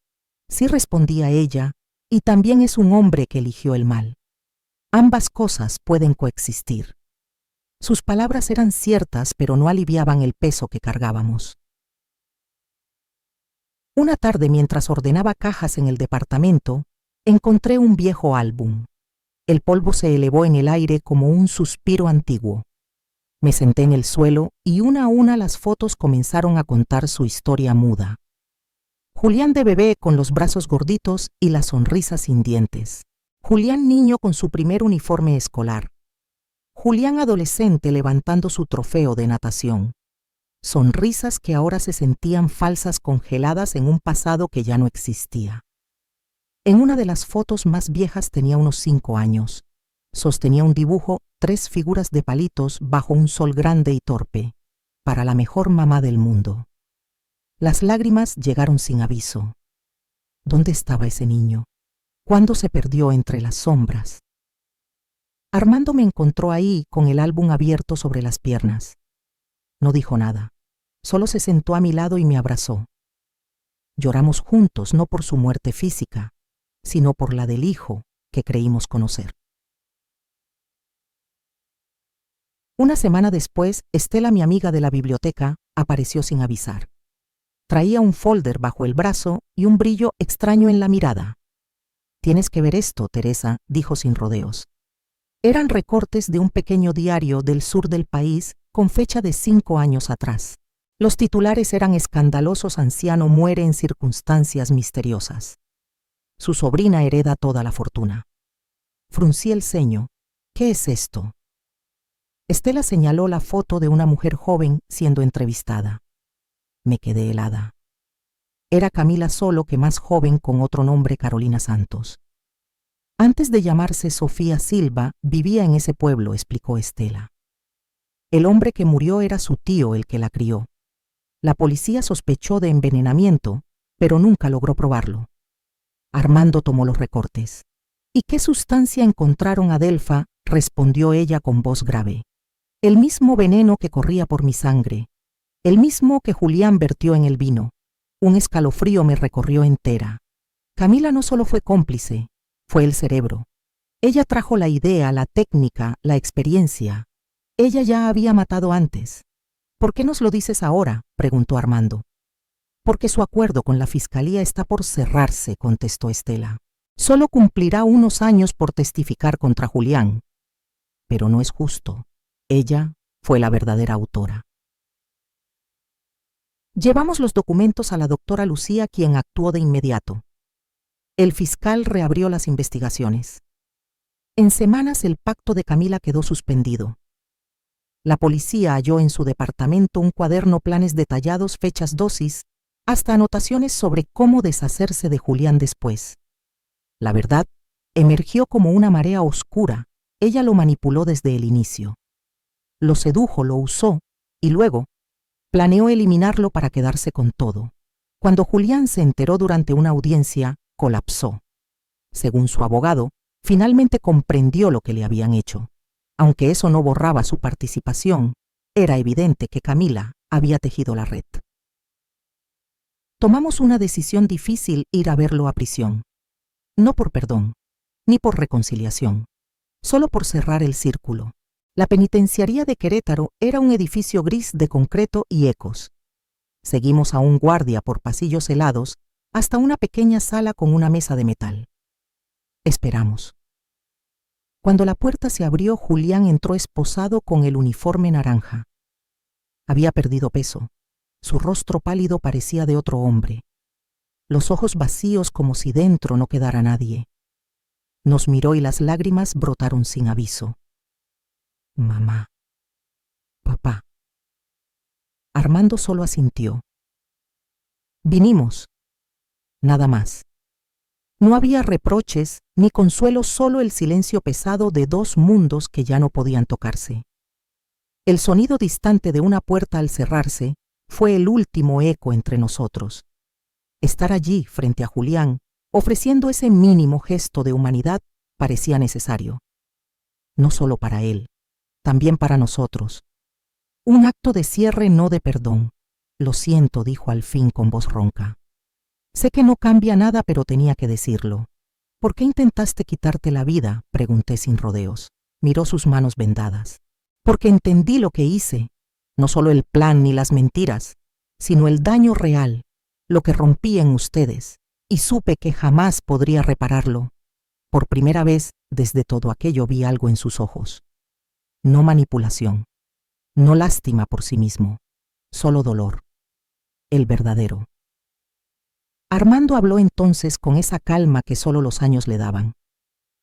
Sí, respondía ella, y también es un hombre que eligió el mal. Ambas cosas pueden coexistir. Sus palabras eran ciertas, pero no aliviaban el peso que cargábamos. Una tarde, mientras ordenaba cajas en el departamento, encontré un viejo álbum. El polvo se elevó en el aire como un suspiro antiguo. Me senté en el suelo y una a una las fotos comenzaron a contar su historia muda. Julián de bebé con los brazos gorditos y la sonrisa sin dientes. Julián niño con su primer uniforme escolar. Julián adolescente levantando su trofeo de natación. Sonrisas que ahora se sentían falsas, congeladas en un pasado que ya no existía. En una de las fotos más viejas tenía unos 5 años. Sostenía un dibujo, 3 figuras de palitos bajo un sol grande y torpe. Para la mejor mamá del mundo. Las lágrimas llegaron sin aviso. ¿Dónde estaba ese niño? ¿Cuándo se perdió entre las sombras? Armando me encontró ahí con el álbum abierto sobre las piernas. No dijo nada. Solo se sentó a mi lado y me abrazó. Lloramos juntos, no por su muerte física, sino por la del hijo que creímos conocer. Una semana después, Estela, mi amiga de la biblioteca, apareció sin avisar. Traía un folder bajo el brazo y un brillo extraño en la mirada. «Tienes que ver esto, Teresa», dijo sin rodeos. Eran recortes de un pequeño diario del sur del país con fecha de 5 años atrás. Los titulares eran: escandalosos anciano muere en circunstancias misteriosas. Su sobrina hereda toda la fortuna. Fruncí el ceño. ¿Qué es esto? Estela señaló la foto de una mujer joven siendo entrevistada. Me quedé helada. Era Camila, solo que más joven, con otro nombre, Carolina Santos. Antes de llamarse Sofía Silva, vivía en ese pueblo, explicó Estela. El hombre que murió era su tío, el que la crió. La policía sospechó de envenenamiento, pero nunca logró probarlo. Armando tomó los recortes. ¿Y qué sustancia encontraron, Adelfa?, respondió ella con voz grave. El mismo veneno que corría por mi sangre, el mismo que Julián vertió en el vino. Un escalofrío me recorrió entera. Camila no solo fue cómplice, fue el cerebro. Ella trajo la idea, la técnica, la experiencia. Ella ya había matado antes. ¿Por qué nos lo dices ahora?, preguntó Armando. Porque su acuerdo con la fiscalía está por cerrarse, contestó Estela. Solo cumplirá unos años por testificar contra Julián. Pero no es justo. Ella fue la verdadera autora. Llevamos los documentos a la doctora Lucía, quien actuó de inmediato. El fiscal reabrió las investigaciones. En semanas el pacto de Camila quedó suspendido. La policía halló en su departamento un cuaderno, planes detallados, fechas, dosis, hasta anotaciones sobre cómo deshacerse de Julián después. La verdad emergió como una marea oscura. Ella lo manipuló desde el inicio. Lo sedujo, lo usó y luego planeó eliminarlo para quedarse con todo. Cuando Julián se enteró durante una audiencia, colapsó. Según su abogado, finalmente comprendió lo que le habían hecho. Aunque eso no borraba su participación, era evidente que Camila había tejido la red. Tomamos una decisión difícil: ir a verlo a prisión. No por perdón, ni por reconciliación, solo por cerrar el círculo. La penitenciaría de Querétaro era un edificio gris de concreto y ecos. Seguimos a un guardia por pasillos helados hasta una pequeña sala con una mesa de metal. Esperamos. Cuando la puerta se abrió, Julián entró esposado con el uniforme naranja. Había perdido peso. Su rostro pálido parecía de otro hombre. Los ojos vacíos, como si dentro no quedara nadie. Nos miró y las lágrimas brotaron sin aviso. Mamá. Papá. Armando solo asintió. Vinimos. Nada más. No había reproches ni consuelo, solo el silencio pesado de dos mundos que ya no podían tocarse. El sonido distante de una puerta al cerrarse fue el último eco entre nosotros. Estar allí frente a Julián, ofreciendo ese mínimo gesto de humanidad, parecía necesario. No solo para él, también para nosotros. Un acto de cierre, no de perdón. Lo siento, dijo al fin con voz ronca. Sé que no cambia nada, pero tenía que decirlo. ¿Por qué intentaste quitarte la vida?, pregunté sin rodeos. Miró sus manos vendadas. Porque entendí lo que hice. No solo el plan ni las mentiras, sino el daño real, lo que rompí en ustedes, y supe que jamás podría repararlo. Por primera vez, desde todo aquello, vi algo en sus ojos. No manipulación, no lástima por sí mismo, solo dolor. El verdadero. Armando habló entonces con esa calma que solo los años le daban.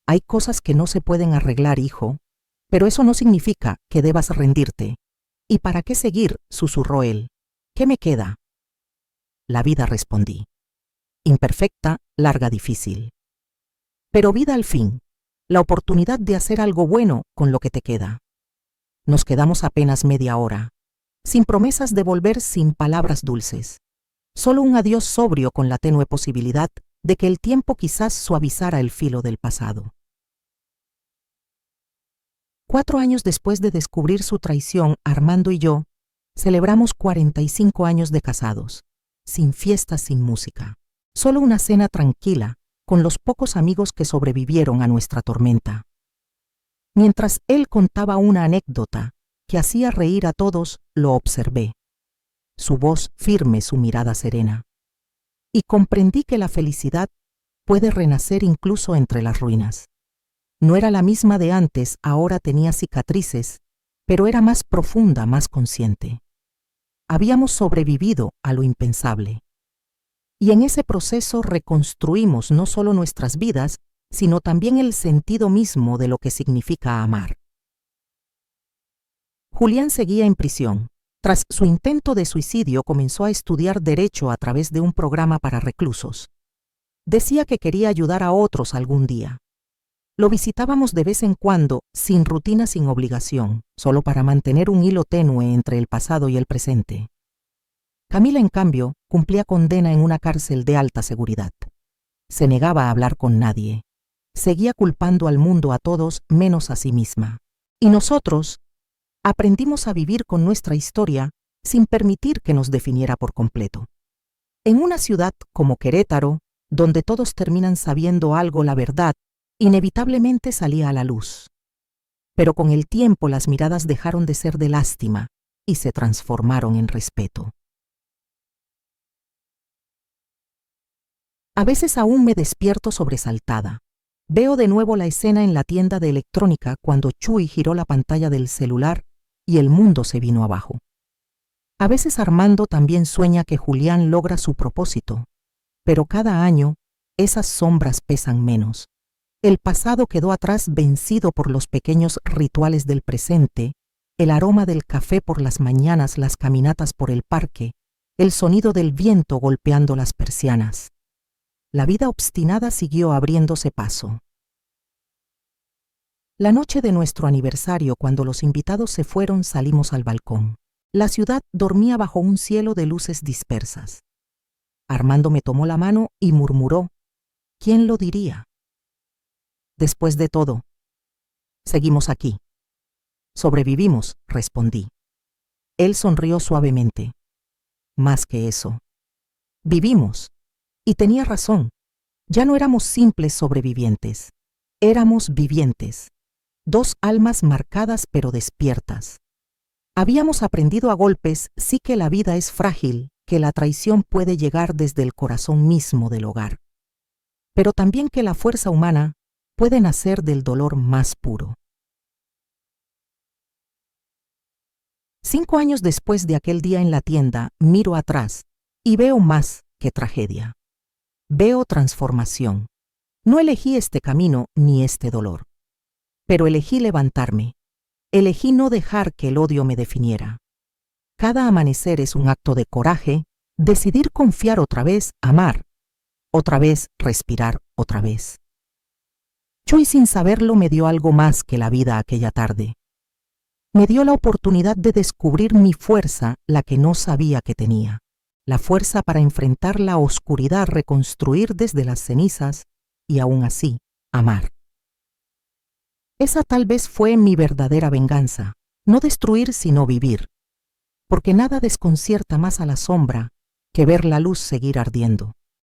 Hay cosas que no se pueden arreglar, hijo, pero eso no significa que debas rendirte. ¿Y para qué seguir?, susurró él. ¿Qué me queda? La vida, respondí. Imperfecta, larga, difícil. Pero vida al fin, la oportunidad de hacer algo bueno con lo que te queda. Nos quedamos apenas media hora, sin promesas de volver, sin palabras dulces. Solo un adiós sobrio con la tenue posibilidad de que el tiempo quizás suavizara el filo del pasado. 4 años después de descubrir su traición, Armando y yo celebramos 45 años de casados, sin fiestas, sin música. Solo una cena tranquila con los pocos amigos que sobrevivieron a nuestra tormenta. Mientras él contaba una anécdota que hacía reír a todos, lo observé. Su voz firme, su mirada serena. Y comprendí que la felicidad puede renacer incluso entre las ruinas. No era la misma de antes, ahora tenía cicatrices, pero era más profunda, más consciente. Habíamos sobrevivido a lo impensable. Y en ese proceso reconstruimos no solo nuestras vidas, sino también el sentido mismo de lo que significa amar. Julián seguía en prisión. Tras su intento de suicidio, comenzó a estudiar Derecho a través de un programa para reclusos. Decía que quería ayudar a otros algún día. Lo visitábamos de vez en cuando, sin rutina, sin obligación, solo para mantener un hilo tenue entre el pasado y el presente. Camila, en cambio, cumplía condena en una cárcel de alta seguridad. Se negaba a hablar con nadie. Seguía culpando al mundo, a todos, menos a sí misma. Y nosotros aprendimos a vivir con nuestra historia sin permitir que nos definiera por completo. En una ciudad como Querétaro, donde todos terminan sabiendo algo, la verdad inevitablemente salía a la luz. Pero con el tiempo las miradas dejaron de ser de lástima y se transformaron en respeto. A veces aún me despierto sobresaltada. Veo de nuevo la escena en la tienda de electrónica cuando Chuy giró la pantalla del celular y el mundo se vino abajo. A veces Armando también sueña que Julián logra su propósito, pero cada año esas sombras pesan menos. El pasado quedó atrás, vencido por los pequeños rituales del presente, el aroma del café por las mañanas, las caminatas por el parque, el sonido del viento golpeando las persianas. La vida obstinada siguió abriéndose paso. La noche de nuestro aniversario, cuando los invitados se fueron, salimos al balcón. La ciudad dormía bajo un cielo de luces dispersas. Armando me tomó la mano y murmuró: ¿quién lo diría? Después de todo, seguimos aquí. Sobrevivimos, respondí. Él sonrió suavemente. Más que eso. Vivimos. Y tenía razón. Ya no éramos simples sobrevivientes. Éramos vivientes. Dos almas marcadas pero despiertas. Habíamos aprendido a golpes, sí, que la vida es frágil, que la traición puede llegar desde el corazón mismo del hogar. Pero también que la fuerza humana puede nacer del dolor más puro. 5 años después de aquel día en la tienda, miro atrás y veo más que tragedia. Veo transformación. No elegí este camino ni este dolor, pero elegí levantarme. Elegí no dejar que el odio me definiera. Cada amanecer es un acto de coraje, decidir confiar otra vez, amar, otra vez respirar, otra vez. Chuy, sin saberlo, me dio algo más que la vida aquella tarde. Me dio la oportunidad de descubrir mi fuerza, la que no sabía que tenía. La fuerza para enfrentar la oscuridad, reconstruir desde las cenizas y aún así amar. Esa tal vez fue mi verdadera venganza, no destruir sino vivir, porque nada desconcierta más a la sombra que ver la luz seguir ardiendo.